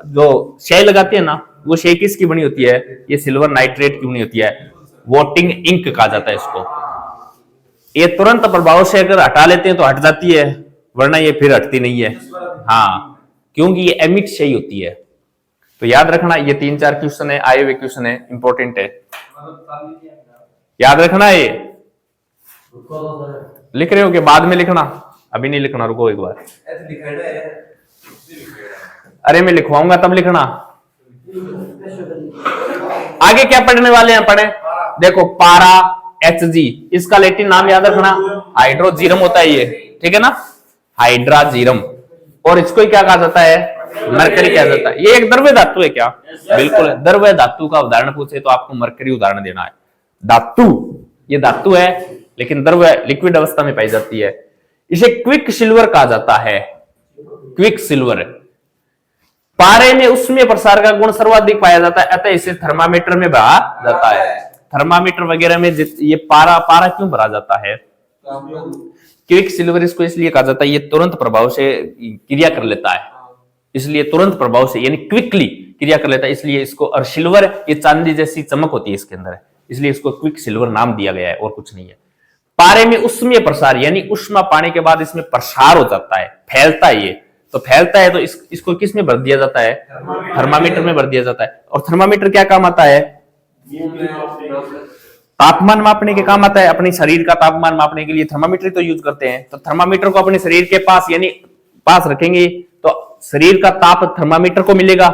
जो स्याही लगाते हैं ना, वो स्याही किसकी बनी होती है? ये सिल्वर नाइट्रेट की बनी होती है, वोटिंग इंक कहा जाता है इसको। ये तुरंत प्रभाव से अगर हटा लेते हैं तो हट जाती है, वरना ये फिर हटती नहीं है। हाँ, क्योंकि ये एमिट स्याही होती है। तो याद रखना, ये 3-4 क्वेश्चन है, आए हुए क्वेश्चन है, इंपॉर्टेंट है, याद रखना। ये लिख रहे हो कि बाद में लिखना? अभी नहीं लिखना, रुको एक बार। अरे मैं लिखवाऊंगा तब लिखना। आगे क्या पढ़ने वाले हैं? पढ़े देखो, पारा Hg, इसका लैटिन नाम याद रखना, हाइड्रोजीरम होता है ये, ठीक है ना, हाइड्राजीरम। और इसको क्या कहा जाता है? मरकरी कहा जाता है। ये एक द्रव्य धातु है क्या? बिल्कुल, द्रव्य धातु का उदाहरण पूछे तो आपको मरकरी उदाहरण देना है। धातु, ये धातु है लेकिन द्रव्य लिक्विड अवस्था में पाई जाती है। इसे क्विक सिल्वर कहा जाता है, क्विक सिल्वर। पारे में उष्मीय प्रसार का गुण सर्वाधिक पाया जाता है, अतः इसे थर्मामीटर में भरा जाता है। थर्मामीटर वगैरह में ये पारा क्यों भरा जाता है? क्विक सिल्वर इसको इसलिए कहा जाता है, ये तुरंत प्रभाव से क्रिया कर लेता है, इसलिए तुरंत प्रभाव से यानी क्विकली क्रिया कर लेता है, इसलिए इसको। और सिल्वर, ये चांदी जैसी चमक होती है इसके अंदर, इसलिए इसको क्विक सिल्वर नाम दिया गया है, और कुछ नहीं है। पारे में उष्मीय प्रसार यानी उष्मा पाने के बाद इसमें प्रसार हो जाता है, फैलता है ये। तो फैलता है तो इसको किस में भर दिया जाता है? थर्मामीटर में भर दिया जाता है। और थर्मामीटर क्या काम आता है? तापमान मापने के काम आता है। अपने शरीर का तापमान मापने के लिए थर्मामीटर तो यूज करते हैं। तो थर्मामीटर को अपने शरीर के पास यानी पास रखेंगे तो शरीर का ताप थर्मामीटर को मिलेगा,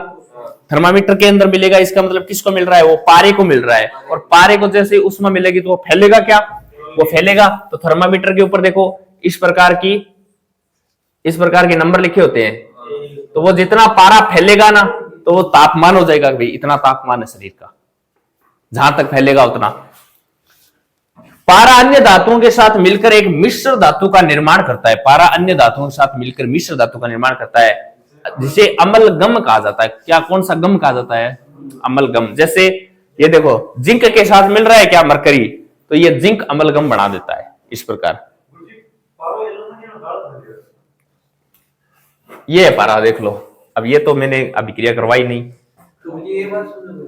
थर्मामीटर के अंदर मिलेगा। इसका मतलब किसको मिल रहा है? वो पारे को मिल रहा है। और पारे को जैसे उष्मा मिलेगी तो वो फैलेगा क्या? वो फैलेगा। तो थर्मामीटर के ऊपर देखो इस प्रकार के नंबर लिखे होते हैं, तो वो जितना पारा फैलेगा ना तो वो तापमान हो जाएगा, भाई इतना तापमान है शरीर का, जहां तक फैलेगा उतना। पारा अन्य धातुओं के साथ मिलकर एक मिश्र धातु का निर्माण करता है। पारा अन्य धातुओं के साथ मिलकर मिश्र धातु का निर्माण करता है, जिसे अमलगम कहा जाता है। क्या, कौन सा गम कहा जाता है? अमलगम। जैसे ये देखो, जिंक के साथ मिल रहा है क्या? मरकरी, तो ये जिंक अमलगम बना देता है। इस प्रकार ये है पारा, देख लो। अब ये तो मैंने अभी क्रिया करवाई नहीं। तो मुझे ये बात सुनने को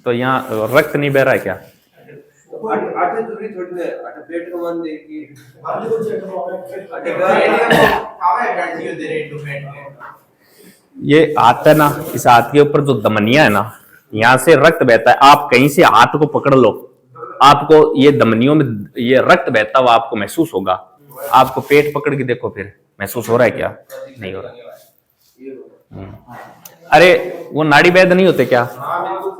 तो यहाँ रक्त नहीं बह रहा है क्या? ये हाथ है ना, इस हाथ के ऊपर जो धमनिया है ना, यहाँ से रक्त बहता है। आप कहीं से हाथ को पकड़ लो, आपको ये धमनियों में ये रक्त बहता हुआ आपको महसूस होगा। आपको पेट पकड़ के देखो, फिर महसूस हो रहा है क्या? नहीं हो रहा। अरे वो नाड़ी वैद्य नहीं होते क्या?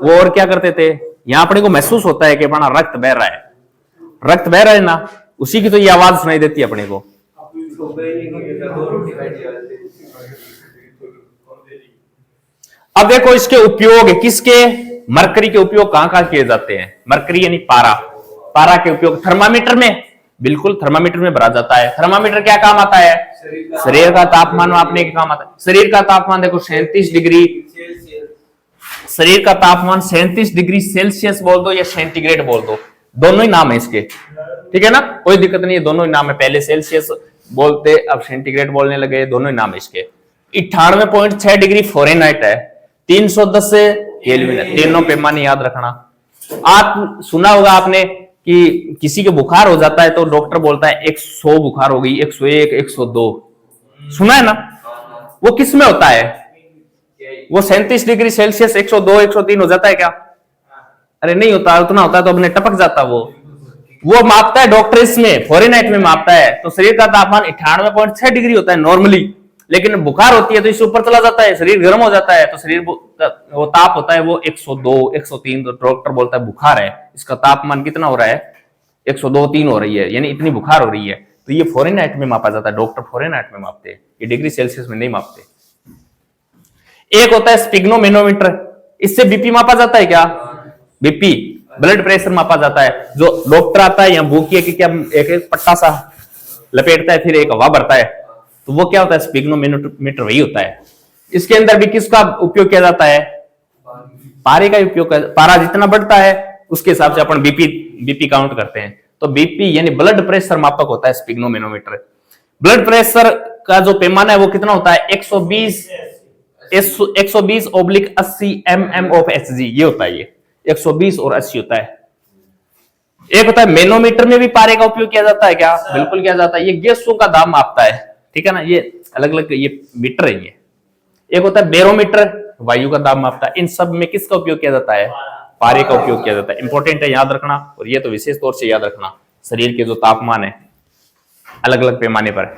वो और क्या करते थे? यहाँ अपने को महसूस होता है कि अपना रक्त बह रहा है, रक्त बह रहा है ना, उसी की तो ये आवाज सुनाई देती है अपने को। अब देखो इसके उपयोग किसके? मरकरी के उपयोग कहां कहां किए जाते हैं? मरकरी यानी पारा, पारा के उपयोग थर्मामीटर में, बिल्कुल थर्मामीटर में भरा जाता है। थर्मामीटर क्या काम आता है? शरीर का तापमान मापने के काम आता है। शरीर का तापमान देखो 37 डिग्री, शरीर का तापमान 37 डिग्री सेल्सियस बोल दो या सेंटीग्रेड बोल दो, दोनों ही नाम है इसके, ठीक है ना, कोई दिक्कत नहीं है, दोनों ही नाम है। पहले सेल्सियस बोलते अब सेंटीग्रेड बोलने लगे, दोनों ही नाम है इसके। 98.6 डिग्री फ़ारेनहाइट है, 310 से केल्विन है, तीनों पैमाने याद रखना। आप सुना होगा आपने कि किसी के बुखार हो जाता है तो डॉक्टर बोलता है 100 बुखार हो गई, 101, 102, सुना है ना? वो किस में होता है? वो 37 डिग्री सेल्सियस 102, 103 हो जाता है क्या? अरे नहीं होता, उतना होता है तो अपने टपक जाता। वो मापता है डॉक्टर इसमें फ़ारेनहाइट में मापता है। तो शरीर का तापमान 98.6 डिग्री होता है नॉर्मली, लेकिन बुखार होती है तो इससे ऊपर चला जाता है, शरीर गर्म हो जाता है, तो शरीर वो ताप होता है वो 102, 103, तो डॉक्टर बोलता है बुखार है, इसका तापमान कितना हो रहा है? 102, 3 हो रही है, यानी इतनी बुखार हो रही है। तो ये फ़ारेनहाइट में मापा जाता है, डॉक्टर फ़ारेनहाइट में मापते हैं, ये डिग्री सेल्सियस में नहीं मापते। एक होता है स्पिग्नोमेनोमीटर, इससे बीपी मापा जाता है क्या? बीपी, ब्लड प्रेशर मापा जाता है। जो डॉक्टर आता है या भूखिए कि क्या एक पट्टा सा लपेटता है फिर एक हवा भरता है, तो वो क्या होता है? स्पिग्नोमेनोमीटर वही होता है। इसके अंदर भी किसका उपयोग किया जाता है? पारे का उपयोग। पारा जितना बढ़ता है उसके हिसाब से अपन बीपी काउंट करते हैं। तो बीपी यानी ब्लड प्रेशर मापक होता है स्पिग्नोमेनोमीटर। ब्लड प्रेशर का जो पैमाना है वो कितना होता है? 120/80 mm/Hg, ये होता है, ये 120 और 80 होता है। एक होता है मैनोमीटर, में भी पारे का उपयोग किया जाता है क्या? बिल्कुल किया जाता है, ये गैसों का दाब मापता है, ठीक है ना, ये अलग अलग ये मीटर है ये। एक होता है बैरोमीटर, वायु का दाब मापता है। इन सब में किसका उपयोग किया जाता है? पारे का उपयोग किया जाता है। इंपॉर्टेंट है, याद रखना, और ये तो विशेष तौर से याद रखना, शरीर के जो तापमान है अलग अलग पैमाने पर है।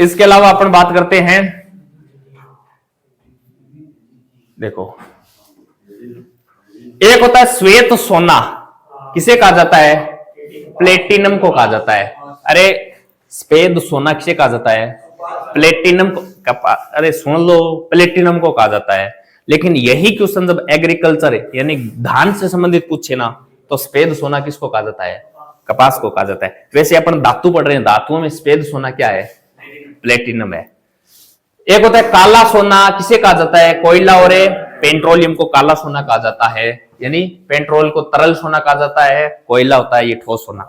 इसके अलावा अपन बात करते हैं, देखो एक होता है श्वेत सोना, किसे कहा जाता है? प्लेटिनम को कहा जाता है। अरे श्वेत सोना किसे कहा जाता है? प्लेटिनम को। अरे सुन लो, प्लेटिनम को कहा जाता है। लेकिन यही क्वेश्चन जब एग्रीकल्चर यानी धान से संबंधित पूछे ना, तो श्वेत सोना किसको कहा जाता है? कपास को कहा जाता है। वैसे अपन धातु पढ़ रहे हैं, धातुओं में श्वेत सोना क्या है? प्लेटिनम है। एक होता है काला सोना, किसे कहा जाता है? कोयला और पेट्रोलियम को काला सोना कहा जाता है, यानी पेट्रोल को तरल सोना कहा जाता है, कोयला होता है ये ठोस सोना।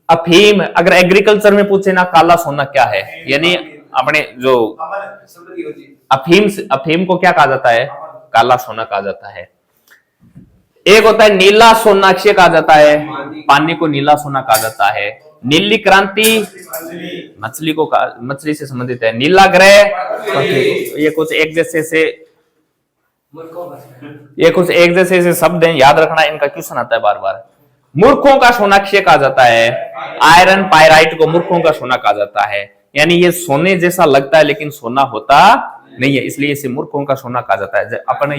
अफीम, अगर एग्रीकल्चर में पूछे ना काला सोना क्या है, यानी अपने जो अफीम को क्या कहा जाता है? काला सोना कहा जाता है। एक होता है नीला सोना, किसे कहा जाता है? पानी को नीला सोना कहा जाता है। नीली क्रांति मछली से संबंधित है। नीला ग्रह, ये कुछ एक जैसे से शब्द हैं, याद रखना, इनका क्वेश्चन आता है बार बार। मूर्खों का सोना किसे कहा जाता है? आयरन पायराइट को मूर्खों का सोना कहा जाता है, यानी ये सोने जैसा लगता है लेकिन सोना होता नहीं है, इसलिए इसे मूर्खों का सोना कहा जाता है। अपन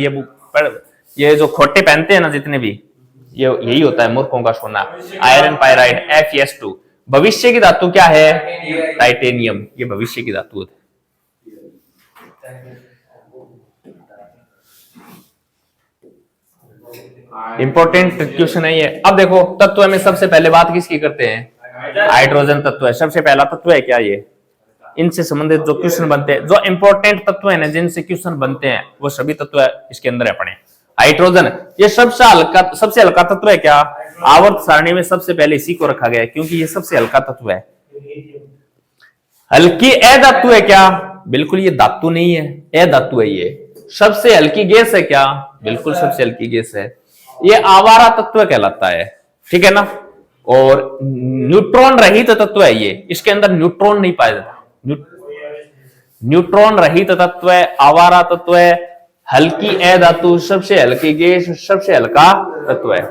ये जो खोटे पहनते हैं ना जितने भी, ये यही होता है मूर्खों का सोना। Iron pyrite Fe2। भविष्य की धातु क्या है? टाइटेनियम, ये भविष्य की धातु है। इंपॉर्टेंट क्वेश्चन है ये। अब देखो तत्व में सबसे पहले बात किसकी करते हैं? हाइड्रोजन तत्व है, सबसे पहला तत्व है क्या ये? इनसे संबंधित जो क्वेश्चन बनते हैं, जो इंपॉर्टेंट तत्व है ना जिनसे क्वेश्चन बनते हैं, वो सभी तत्व इसके अंदर है अपने। हाइड्रोजन ये सबसे हल्का तत्व है क्या? आवर्त सारणी में सबसे पहले इसी को रखा गया है क्योंकि ये सबसे हल्का तत्व है। हल्की अधातु है क्या? बिल्कुल ये धातु नहीं है, अधातु है ये। सबसे हल्की गैस है क्या? बिल्कुल सबसे हल्की गैस है। ये आवारा तत्व कहलाता है, ठीक है ना। और न्यूट्रॉन रहित तत्व है ये, इसके अंदर न्यूट्रॉन नहीं पाया जाता। न्यूट्रॉन रहित तत्व है, आवारा तत्व है, हल्की अधातु, सबसे हल्की गैस, सबसे हल्का तत्व है।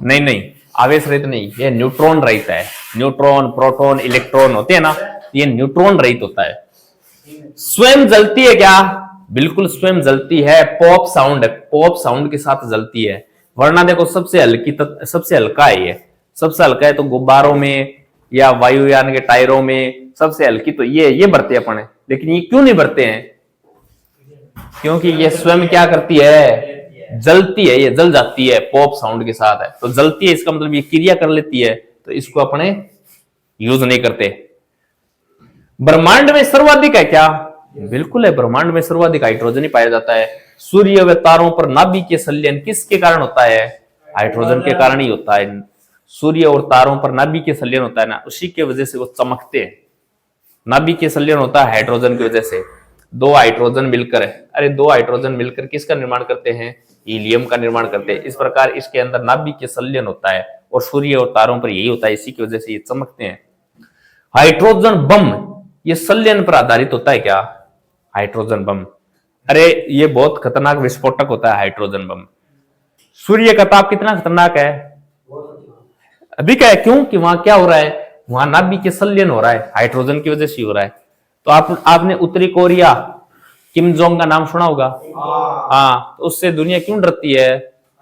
नहीं, आवेश रहित नहीं, ये न्यूट्रॉन रहित है। न्यूट्रॉन, प्रोटॉन, इलेक्ट्रॉन होते हैं ना, ये न्यूट्रॉन रहित होता है। स्वयं जलती है क्या? बिल्कुल स्वयं जलती है, पॉप साउंड के साथ जलती है। वरना देखो सबसे हल्का है ये, सबसे हल्का है तो गुब्बारों में या वायुयान के टायरों में सबसे हल्की तो ये भरते हैं अपन, लेकिन ये क्यों नहीं भरते हैं? क्योंकि ये स्वयं क्या करती है? जलती है, ये जल जाती है, पॉप साउंड के साथ है, तो जलती है इसका मतलब ये क्रिया कर लेती है, तो इसको अपने यूज नहीं करते। ब्रह्मांड में सर्वाधिक है क्या? बिल्कुल है, ब्रह्मांड में सर्वाधिक हाइड्रोजन ही पाया जाता है। सूर्य व तारों पर नाभिकीय संलयन किसके कारण होता है? हाइड्रोजन के कारण ही होता है। सूर्य और तारों पर नाभिकीय संलयन होता है ना, उसी की वजह से वो चमकते हैं। नाभिकीय संलयन होता है हाइड्रोजन की वजह से। दो हाइड्रोजन मिलकर किसका निर्माण करते हैं? हीलियम का निर्माण करते हैं। इस प्रकार इसके अंदर नाभिकीय संलयन होता है और सूर्य और तारों पर यही होता है, इसी की वजह से ये चमकते हैं। हाइड्रोजन बम ये संलयन पर आधारित होता है क्या? हाइड्रोजन बम, अरे ये बहुत खतरनाक विस्फोटक होता है हाइड्रोजन बम। सूर्य का ताप कितना खतरनाक है? अधिक है। क्यों? कि वहां क्या हो रहा है? वहां नाभिकीय संलयन हो रहा है, हाइड्रोजन की वजह से हो रहा है। तो आपने उत्तरी कोरिया किम जोंग का नाम सुना होगा। हाँ, तो उससे दुनिया क्यों डरती है?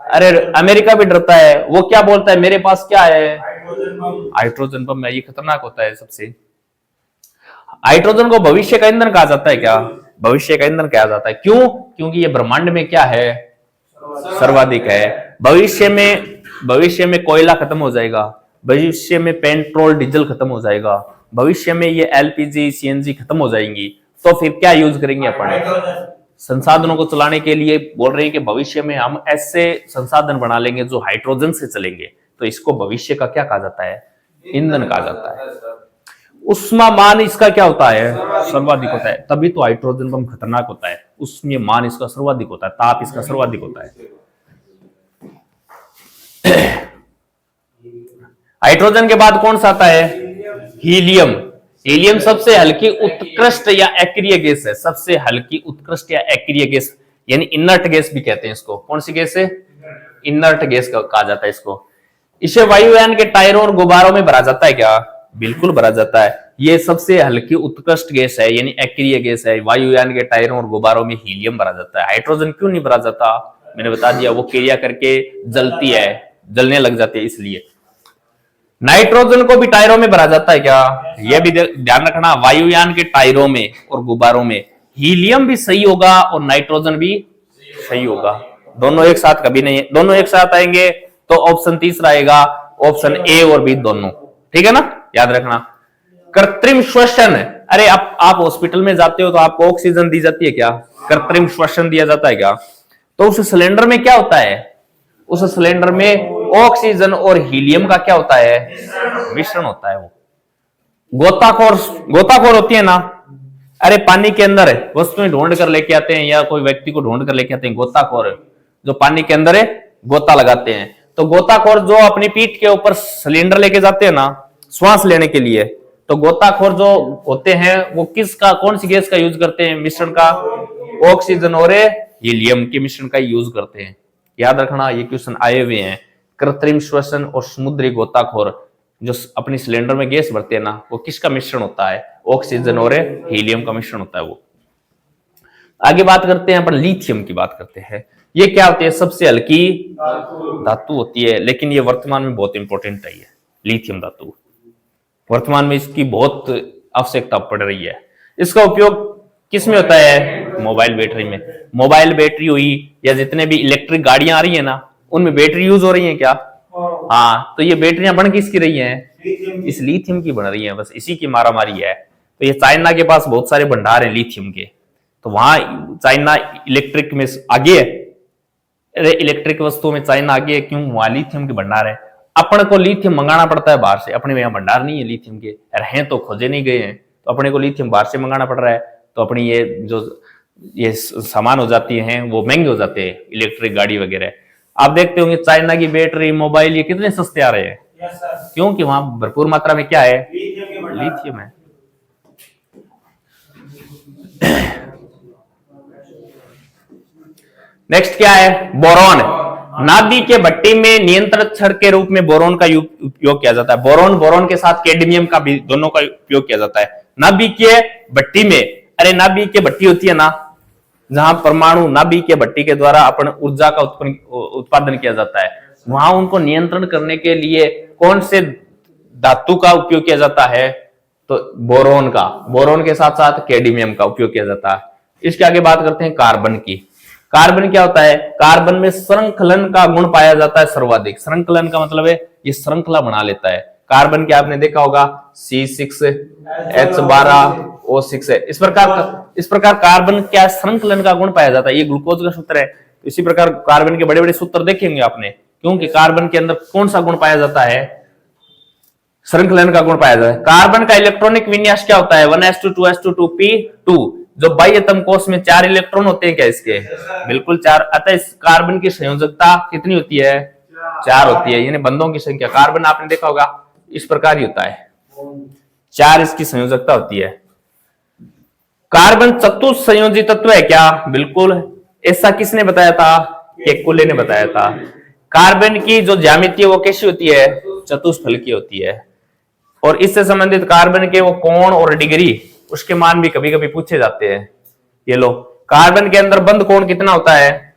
अरे अमेरिका भी डरता है। वो क्या बोलता है? मेरे पास क्या है? हाइड्रोजन बम है। ये खतरनाक होता है सबसे। हाइड्रोजन को भविष्य का ईंधन कहा जाता है क्या? भविष्य का ईंधन कहा जाता है। क्यों? क्योंकि ये ब्रह्मांड में क्या है? सर्वाधिक है। भविष्य में कोयला खत्म हो जाएगा, भविष्य में पेट्रोल डीजल खत्म हो जाएगा, भविष्य में ये एलपीजी सीएनजी खत्म हो जाएंगी, तो फिर क्या यूज करेंगे अपन? संसाधनों को चलाने के लिए बोल रहे हैं कि भविष्य में हम ऐसे संसाधन बना लेंगे जो हाइड्रोजन से चलेंगे, तो इसको भविष्य का क्या कहा जाता है? ईंधन कहा जाता है। उष्मामान इसका क्या होता है? सर्वाधिक होता है। तभी तो हाइड्रोजन बम खतरनाक होता है, उसमें मान इसका सर्वाधिक होता है, ताप इसका सर्वाधिक होता है। हाइड्रोजन के बाद कौन सा आता है? हीलियम। हीलियम सबसे हल्की उत्कृष्ट या अक्रिय गैस है। सबसे हल्की उत्कृष्ट या अक्रिय गैस, यानी इनर्ट गैस भी कहते हैं इसको। कौन सी गैस है? इनर्ट गैस कहा जाता है इसको। इसे वायुयान के टायरों और गुब्बारों में भरा जाता है क्या? बिल्कुल भरा जाता है। ये सबसे हल्की उत्कृष्ट गैस है, यानी अक्रिय गैस है। वायुयान के टायरों और गुब्बारों में हीलियम भरा जाता है। हाइड्रोजन क्यों नहीं भरा जाता? मैंने बता दिया, वो क्रिया करके जलती है, जलने लग जाती है इसलिए। नाइट्रोजन को भी टायरों में भरा जाता है क्या? यह भी ध्यान रखना, वायुयान के टायरों में और गुब्बारों में हीलियम भी सही होगा और नाइट्रोजन भी सही होगा। दोनों एक साथ कभी नहीं है। दोनों एक साथ आएंगे तो ऑप्शन तीसरा आएगा, ऑप्शन ए और बी दोनों। ठीक है ना, याद रखना। कृत्रिम श्वसन, अरे आप हॉस्पिटल में जाते हो तो आपको ऑक्सीजन दी जाती है क्या? कृत्रिम श्वसन दिया जाता है क्या? तो उस सिलेंडर में क्या होता है? उस सिलेंडर में ऑक्सीजन और हीलियम का क्या होता है? मिश्रण होता है। वो गोताखोर होती है ना, अरे पानी के अंदर है वस्तुएं ढूंढ कर लेके आते हैं या कोई व्यक्ति को ढूंढ कर लेके आते हैं, गोताखोर जो पानी के अंदर है गोता लगाते हैं। तो गोताखोर जो अपनी पीठ के ऊपर सिलेंडर लेके जाते हैं ना श्वास लेने के लिए, तो गोताखोर जो होते हैं वो किसका, कौन सी गैस का यूज करते हैं? मिश्रण का, ऑक्सीजन और हीलियम के मिश्रण का यूज करते हैं। याद रखना, ये क्वेश्चन आए हुए हैं। कृत्रिम श्वसन और समुद्री गोताखोर जो अपनी सिलेंडर में गैस भरते हैं ना, वो किसका मिश्रण होता है? ऑक्सीजन और हीलियम का मिश्रण होता है वो। आगे बात करते हैं अपन लिथियम की बात करते हैं। ये क्या होती है? सबसे हल्की धातु होती है, लेकिन ये वर्तमान में बहुत इंपॉर्टेंट है। ये लिथियम धातु वर्तमान में इसकी बहुत आवश्यकता पड़ रही है। इसका उपयोग किस में होता है? मोबाइल बैटरी में। मोबाइल बैटरी हुई या जितने भी इलेक्ट्रिक गाड़ियां आ रही है ना, उनमें बैटरी यूज हो रही है क्या? हाँ, तो ये बैटरियां बन किसकी रही हैं? इस लिथियम की बन रही हैं। बस इसी की मारामारी है। तो ये चाइना के पास बहुत सारे भंडार है लिथियम के, तो वहां चाइना इलेक्ट्रिक में आगे है। इलेक्ट्रिक वस्तुओं में चाइना आगे है, क्यों? वहां लिथियम के भंडार है। अपन को लिथियम मंगाना पड़ता है बाहर से, अपने यहाँ भंडार नहीं है लिथियम के, हैं तो खोजे नहीं गए हैं, तो अपने को लिथियम बाहर से मंगाना पड़ रहा है। तो अपनी ये सामान हो जाती हैं वो महंगे हो जाते हैं, इलेक्ट्रिक गाड़ी वगैरह। आप देखते होंगे चाइना की बैटरी, मोबाइल, ये कितने सस्ते आ रहे हैं। क्योंकि वहां भरपूर मात्रा में क्या है? लिथियम है। नेक्स्ट क्या है? बोरॉन। नाभिक के भट्टी में नियंत्रण छड़ के रूप में बोरॉन का उपयोग किया जाता है। बोरॉन के साथ कैडमियम का भी, दोनों का उपयोग किया जाता है नाभिक के भट्टी में। अरे नाभिक के भट्टी होती है ना, जहां परमाणु नाभिक के भट्टी के द्वारा अपन ऊर्जा का उत्पादन किया जाता है, वहां उनको नियंत्रण करने के लिए कौन से धातु का उपयोग किया जाता है? तो बोरॉन के साथ साथ कैडमियम का उपयोग किया जाता है। इसके आगे बात करते हैं कार्बन की। कार्बन क्या होता है? कार्बन में श्रृंखलन का गुण पाया जाता है सर्वाधिक। श्रृंखलन का मतलब है ये श्रृंखला बना लेता है। कार्बन के आपने देखा होगा C6H12O6 है। इस प्रकार कार्बन क्या श्रृंखलन का गुण पाया जाता है। ये ग्लूकोज का सूत्र है। इसी प्रकार कार्बन के बड़े बड़े सूत्र देखेंगे आपने, क्योंकि कार्बन के अंदर कौन सा गुण पाया जाता है? श्रृंखलन का गुण पाया जाता है। कार्बन का इलेक्ट्रॉनिक विन्यास क्या होता है? 1s2 2s2 2p2। जो बाह्यतम कोष में 4 इलेक्ट्रॉन होते हैं क्या इसके? बिल्कुल 4। अतः इस कार्बन की संयोजकता कितनी होती है? 4 होती है, यानी बंधों की संख्या। कार्बन आपने देखा होगा इस प्रकार ही होता है, 4 इसकी संयोजकता होती है। कार्बन चतुस्संयोजी तत्व है क्या? बिल्कुल। ऐसा किसने बताया था? केकुले ने बताया था। कार्बन की जो ज्यामिति है वो कैसी होती है? चतुष्फलकीय होती है। और इससे संबंधित कार्बन के वो कोण और डिग्री, उसके मान भी कभी कभी पूछे जाते हैं। ये लो, कार्बन के अंदर बंद कोण कितना होता है?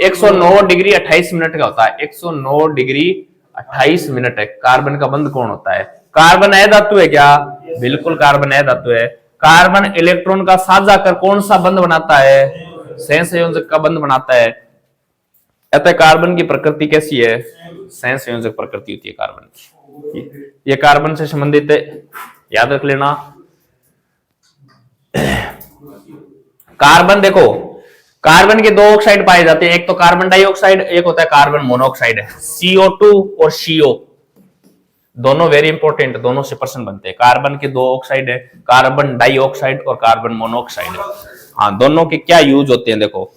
109 डिग्री 28 मिनट का होता है। 109 डिग्री 28 मिनट है कार्बन का बंद कोण होता है। कार्बन अधातु है क्या? बिल्कुल कार्बन अधातु है। कार्बन इलेक्ट्रॉन का साझा कर कौन सा बंध बनाता है? सहसंयोजक का बंध बनाता है। अतः कार्बन की प्रकृति कैसी है? सहसंयोजक प्रकृति होती है कार्बन की। ये कार्बन से संबंधित है, याद रख लेना। कार्बन देखो, कार्बन के 2 ऑक्साइड पाए जाते हैं, एक तो कार्बन डाइऑक्साइड, एक होता है कार्बन मोनोऑक्साइड। CO2 और CO दोनों वेरी इंपॉर्टेंट, दोनों से प्रश्न बनते हैं। कार्बन के 2 ऑक्साइड है, कार्बन डाइऑक्साइड और कार्बन मोनोऑक्साइड। हाँ, दोनों के क्या यूज होते हैं देखो।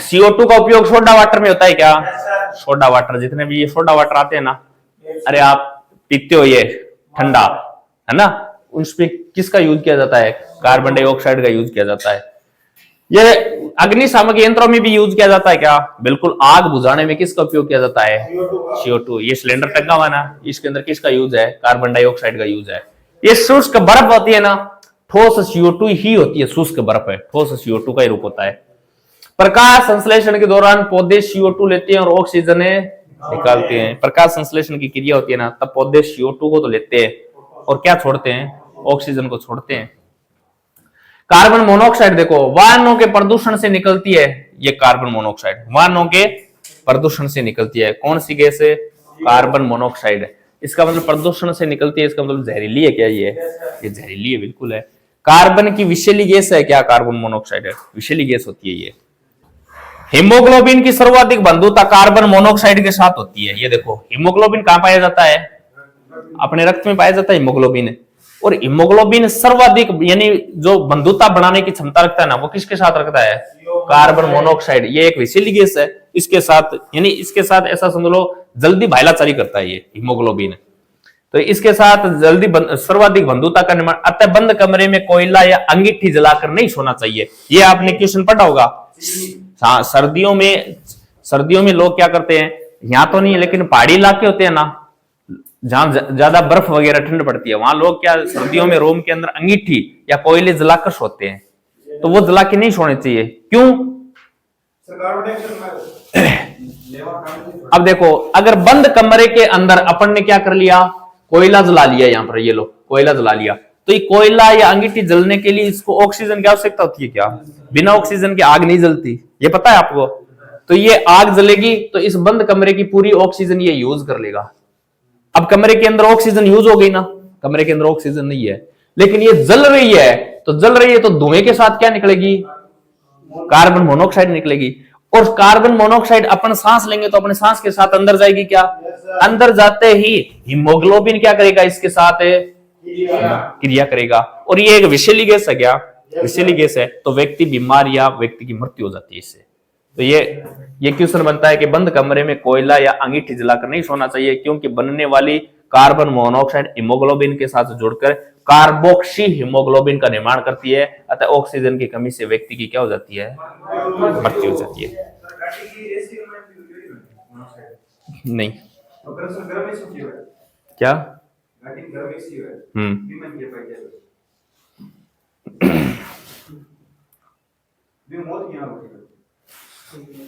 CO2 का उपयोग सोडा वाटर में होता है क्या? सोडा वाटर, जितने भी ये सोडा वाटर आते हैं ना, अरे आप पीते हो ये ठंडा, है ना, उसमें किसका यूज किया जाता है? कार्बन डाइऑक्साइड का यूज किया जाता है। ये अग्निशामक यंत्रों में भी यूज किया जाता है क्या? बिल्कुल। आग बुझाने में किसका उपयोग किया जाता है? CO2। ये सिलेंडर टंगा हुआ ना, इसके अंदर किसका यूज है? कार्बन डाइऑक्साइड का यूज है। ये शुष्क बर्फ होती है ना, ठोस CO2 ही होती है, शुष्क बर्फ है, ठोस CO2 का ही रूप होता है। प्रकाश संश्लेषण के दौरान पौधे CO2 लेते हैं और ऑक्सीजन निकालते हैं। प्रकाश संश्लेषण की क्रिया होती है ना, तब पौधे CO2 को तो लेते हैं और क्या छोड़ते हैं? ऑक्सीजन को छोड़ते हैं। कार्बन मोनोऑक्साइड देखो, वाहनों के प्रदूषण से निकलती है ये कार्बन मोनोऑक्साइड, वाहनों के प्रदूषण से निकलती है। कौन सी गैस है? कार्बन मोनोऑक्साइड है। इसका मतलब प्रदूषण से निकलती है, इसका मतलब जहरीली है क्या? ये जहरीली है, बिल्कुल है। कार्बन की विषैली गैस है क्या? कार्बन मोनोऑक्साइड है, विषैली गैस होती है ये। हीमोग्लोबिन की सर्वाधिक बंधुता कार्बन मोनोऑक्साइड के साथ होती है। ये देखो, हीमोग्लोबिन कहां पाया जाता है? अपने रक्त में पाया जाता है हीमोग्लोबिन। और हीमोग्लोबिन सर्वाधिक यानी जो बंधुता बढ़ाने की क्षमता रखता है ना, वो किसके साथ रखता है? Carbon monoxide. ये एक विषैली गैस है, इसके साथ यानी इसके साथ ऐसा समझ लो जल्दी भाईलाचारी करता है ये हीमोग्लोबिन। तो इसके साथ जल्दी सर्वाधिक बंधुता का निर्माण। अतः बंद कमरे में कोयला या अंगीठी जलाकर नहीं सोना चाहिए। ये आपने क्वेश्चन पढ़ा होगा। हाँ, सर्दियों में लोग क्या करते हैं, यहाँ तो नहीं लेकिन पहाड़ी इलाके होते हैं ना, जहां ज्यादा बर्फ वगैरह ठंड पड़ती है, वहां लोग क्या सर्दियों में रूम के अंदर अंगीठी या कोयले जलाकर सोते हैं। तो वो जला के नहीं सोने चाहिए। क्यों? अब देखो, अगर बंद कमरे के अंदर अपन ने क्या कर लिया? कोयला जला लिया, यहाँ पर ये लो कोयला जला लिया, तो ये कोयला या अंगीठी जलने के लिए इसको ऑक्सीजन की आवश्यकता होती है क्या? बिना ऑक्सीजन के आग नहीं जलती, ये पता है आपको। तो ये आग जलेगी तो इस बंद कमरे की पूरी ऑक्सीजन ये यूज कर लेगा। अब कमरे के अंदर ऑक्सीजन यूज हो गई ना, कमरे के अंदर ऑक्सीजन नहीं है, लेकिन ये जल रही है, तो धुएं के साथ क्या निकलेगी? कार्बन मोनोऑक्साइड निकलेगी। और कार्बन मोनोऑक्साइड अपन सांस लेंगे तो अपने सांस के साथ अंदर जाएगी क्या? अंदर जाते ही हीमोग्लोबिन क्या करेगा? इसके साथ क्रिया करेगा। और ये एक विषैली गैस है क्या? विषैली गैस है, तो व्यक्ति बीमार या व्यक्ति की मृत्यु हो जाती है इससे। तो ये क्वेश्चन बनता है कि बंद कमरे में कोयला या अंगीठी जलाकर नहीं सोना चाहिए, क्योंकि बनने वाली कार्बन मोनोऑक्साइड हीमोग्लोबिन के साथ जुड़कर कार्बोक्सी हीमोग्लोबिन का निर्माण करती है। अतः ऑक्सीजन की कमी से व्यक्ति की क्या हो जाती है? मृत्यु हो जाती है। नहीं क्या?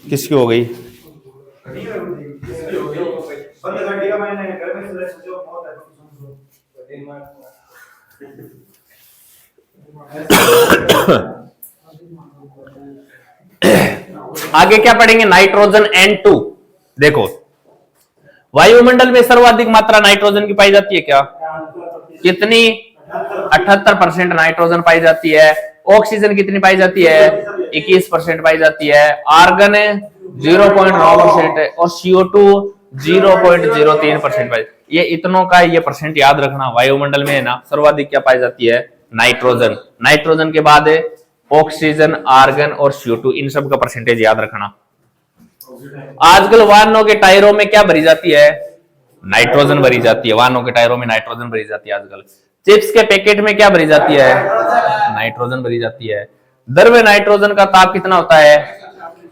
किसकी हो गई? आगे क्या पढ़ेंगे, नाइट्रोजन N2। देखो वायुमंडल में सर्वाधिक मात्रा नाइट्रोजन की पाई जाती है क्या, कितनी, 78% नाइट्रोजन पाई जाती है। ऑक्सीजन कितनी पाई जाती है, 21% पाई जाती है। आर्गन 0.9% है और CO2 0.03% पाई। ये इतनों का ये परसेंट याद रखना, वायुमंडल में है ना सर्वाधिक क्या पाई जाती है, नाइट्रोजन। नाइट्रोजन के बाद है ऑक्सीजन, आर्गन और CO2, इन सब का परसेंटेज याद रखना। आजकल वाहनों के टायरों में क्या भरी जाती है, नाइट्रोजन भरी जाती है। वाहनों के टायरों में नाइट्रोजन भरी जाती है आजकल। चिप्स के पैकेट में क्या भरी जाती है, नाइट्रोजन भरी जाती है। द्रव्य नाइट्रोजन का ताप कितना होता है,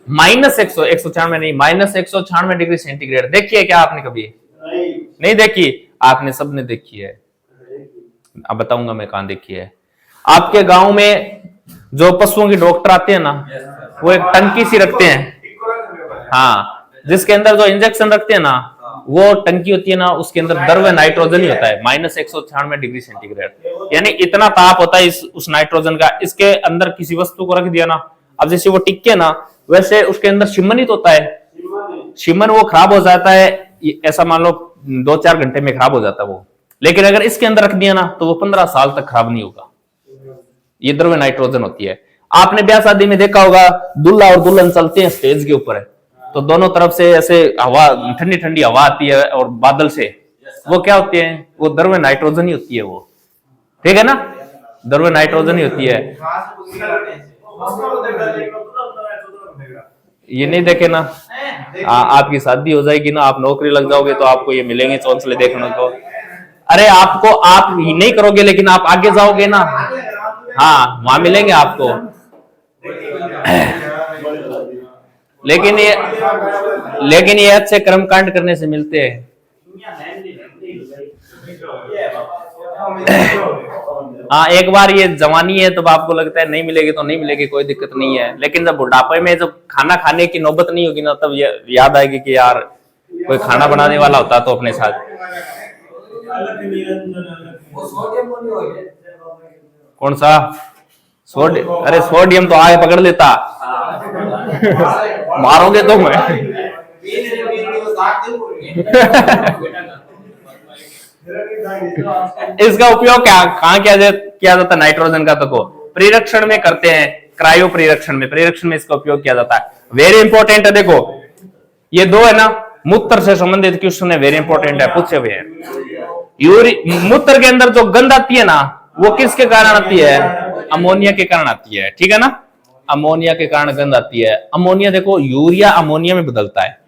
-196 नहीं, -196 डिग्री सेंटीग्रेड। देखिए क्या आपने कभी नहीं देखी, आपने सबने देखी है। अब बताऊंगा मैं कहां देखी है। आपके गांव में जो पशुओं की डॉक्टर आते हैं ना, वो एक टंकी सी रखते हैं, हाँ, जिसके अंदर जो इंजेक्शन रखते हैं ना, वो टंकी होती है ना, उसके अंदर द्रव्य नाइट्रोजन ही होता है, -196 डिग्री सेंटीग्रेड। यानी इतना ताप होता है उस नाइट्रोजन का। इसके अंदर किसी वस्तु को रख दिया ना, अब जैसे वो टिक्के ना, वैसे उसके अंदर शिमनित होता है, शिमन वो खराब हो जाता है, ऐसा मान लो 2-4 घंटे में खराब हो जाता है वो। लेकिन अगर इसके अंदर रख दिया ना, तो वो 15 साल तक खराब नहीं होगा। ये द्रव्य नाइट्रोजन होती है। आपने ब्याह शादी में देखा होगा, दूल्हा और दुल्हन चलते हैं स्टेज के ऊपर है, तो दोनों तरफ से ऐसे हवा, ठंडी ठंडी हवा आती है और बादल से, वो क्या होती है, वो द्रव्य नाइट्रोजन ही होती है वो, ठीक है ना, द्रव्य नाइट्रोजन ही होती है। ये नहीं देखे ना, आपकी शादी हो जाएगी ना, आप नौकरी लग जाओगे तो आपको ये मिलेंगे चौंसले देखने को। अरे आपको, आप ही नहीं करोगे लेकिन आप आगे जाओगे ना, हाँ वहां मिलेंगे आपको। लेकिन ये अच्छे कर्म कांड करने से मिलते हैं। हाँ, एक बार ये जवानी है तब आपको लगता है नहीं मिलेगी तो नहीं मिलेगी, कोई दिक्कत नहीं है। लेकिन जब बुढ़ापे में जब खाना खाने की नौबत नहीं होगी ना, तब याद आएगी कि यार कोई खाना बनाने वाला होता तो अपने साथ। कौन सा सोडियम? अरे सोडियम तो आगे पकड़ लेता, मारोगे तो मैं। इसका उपयोग कहाँ किया जाता है नाइट्रोजन का? तो परिरक्षण में करते हैं, क्रायो परिरक्षण में इसका उपयोग किया जाता है। वेरी इंपॉर्टेंट है। देखो ये दो है ना, मूत्र से संबंधित क्वेश्चन है, वेरी इंपॉर्टेंट है, पूछे हुए हैं। मूत्र के अंदर जो गंध आती है ना, वो किसके कारण आती है? अमोनिया के कारण आती है, ठीक है ना, अमोनिया के कारण गंध आती है। अमोनिया देखो, यूरिया अमोनिया में बदलता है।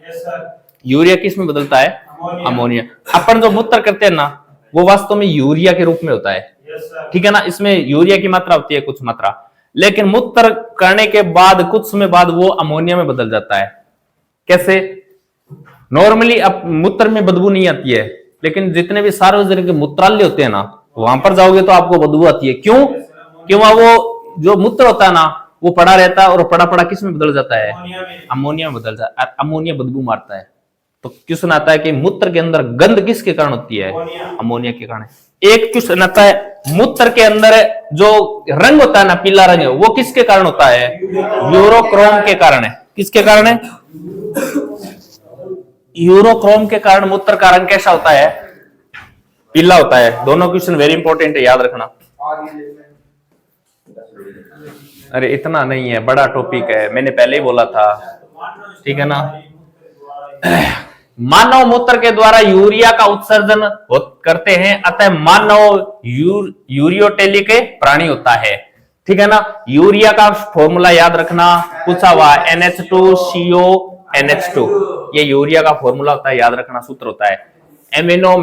यूरिया किस में बदलता है? अमोनिया। अपन जो मूत्र करते हैं ना, वो वास्तव में यूरिया के रूप में होता है, ठीक है ना, इसमें यूरिया की मात्रा होती है कुछ मात्रा, लेकिन मूत्र करने के बाद कुछ समय बाद वो अमोनिया में बदल जाता है। कैसे? नॉर्मली अब मूत्र में बदबू नहीं आती है, लेकिन जितने भी सार्वजनिक मूत्रालय होते हैं ना, वहां पर जाओगे तो आपको बदबू आती है। क्यों? क्यों? वो जो मूत्र होता है ना, वो पड़ा रहता है और पड़ा पड़ा किस में बदल जाता है? अमोनिया में बदल जाता है। अमोनिया बदबू मारता है। तो क्वेश्चन आता है कि मूत्र के अंदर गंध किसके कारण होती है? अमोनिया के कारण। एक क्वेश्चन आता है, मूत्र के अंदर जो रंग होता है ना, पीला रंग, वो किसके कारण होता है? यूरोक्रोम के कारण है। किसके कारण है? यूरोक्रोम के कारण मूत्र का रंग कैसा होता है? पीला होता है। दोनों क्वेश्चन वेरी इंपॉर्टेंट है, याद रखना। अरे इतना नहीं है, बड़ा टॉपिक है, मैंने पहले ही बोला था, ठीक है ना। मानव मूत्र के द्वारा यूरिया का उत्सर्जन करते हैं, अतः मानव यूरियोटेलिक प्राणी होता है, ठीक है ना। यूरिया का फॉर्मूला याद रखना, पूछा हुआ NH2CO NH2, ये यूरिया का फॉर्मूला होता है, याद रखना, सूत्र होता है एमिनो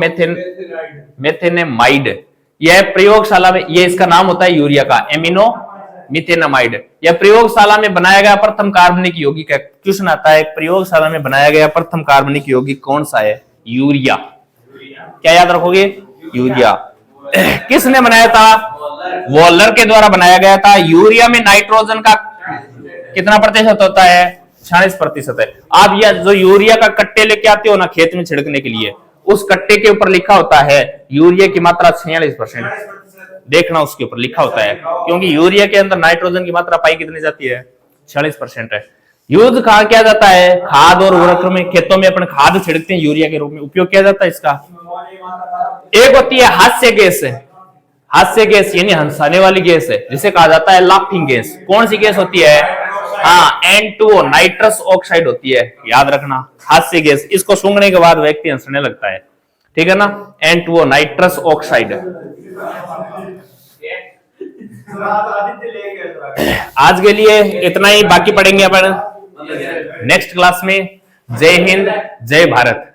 मेथेनेमाइड। यह प्रयोगशाला में, ये इसका नाम होता है यूरिया का, एमिनो मिथेनामाइड। यह प्रयोगशाला में बनाया गया प्रथम कार्बनिक यौगिक है। क्वेश्चन आता है, प्रयोगशाला में बनाया गया प्रथम कार्बनिक यौगिक कौन सा है? यूरिया। क्या याद रखोगे? यूरिया। किसने बनाया था? वॉलर के द्वारा बनाया गया था। यूरिया में नाइट्रोजन का कितना प्रतिशत होता है? 46% है। आप यह जो यूरिया का कट्टे लेके आते हो ना खेत में छिड़कने के लिए, उस कट्टे के ऊपर लिखा होता है यूरिया की मात्रा 46%। देखना उसके ऊपर लिखा होता है, क्योंकि यूरिया के अंदर नाइट्रोजन की मात्रा पाई कितनी जाती है? 46% है। यूज कहा किया जाता है? खाद और उर्वरक में, खेतों में अपन खाद छिड़कते हैं, यूरिया के रूप में उपयोग किया जाता है इसका। एक होती है हास्य गैस है, हास्य गैस यानी हंसाने वाली गैस है, जिसे कहा जाता है लाफिंग गैस। कौन सी गैस होती है? हाँ, N2O नाइट्रस ऑक्साइड होती है, याद रखना, हास्य गैस। इसको सूंघने के बाद व्यक्ति हंसने लगता है, ठीक है ना, N2O नाइट्रस ऑक्साइड। आज के लिए इतना ही, बाकी पढ़ेंगे अपन नेक्स्ट क्लास में। जय हिंद, जय भारत।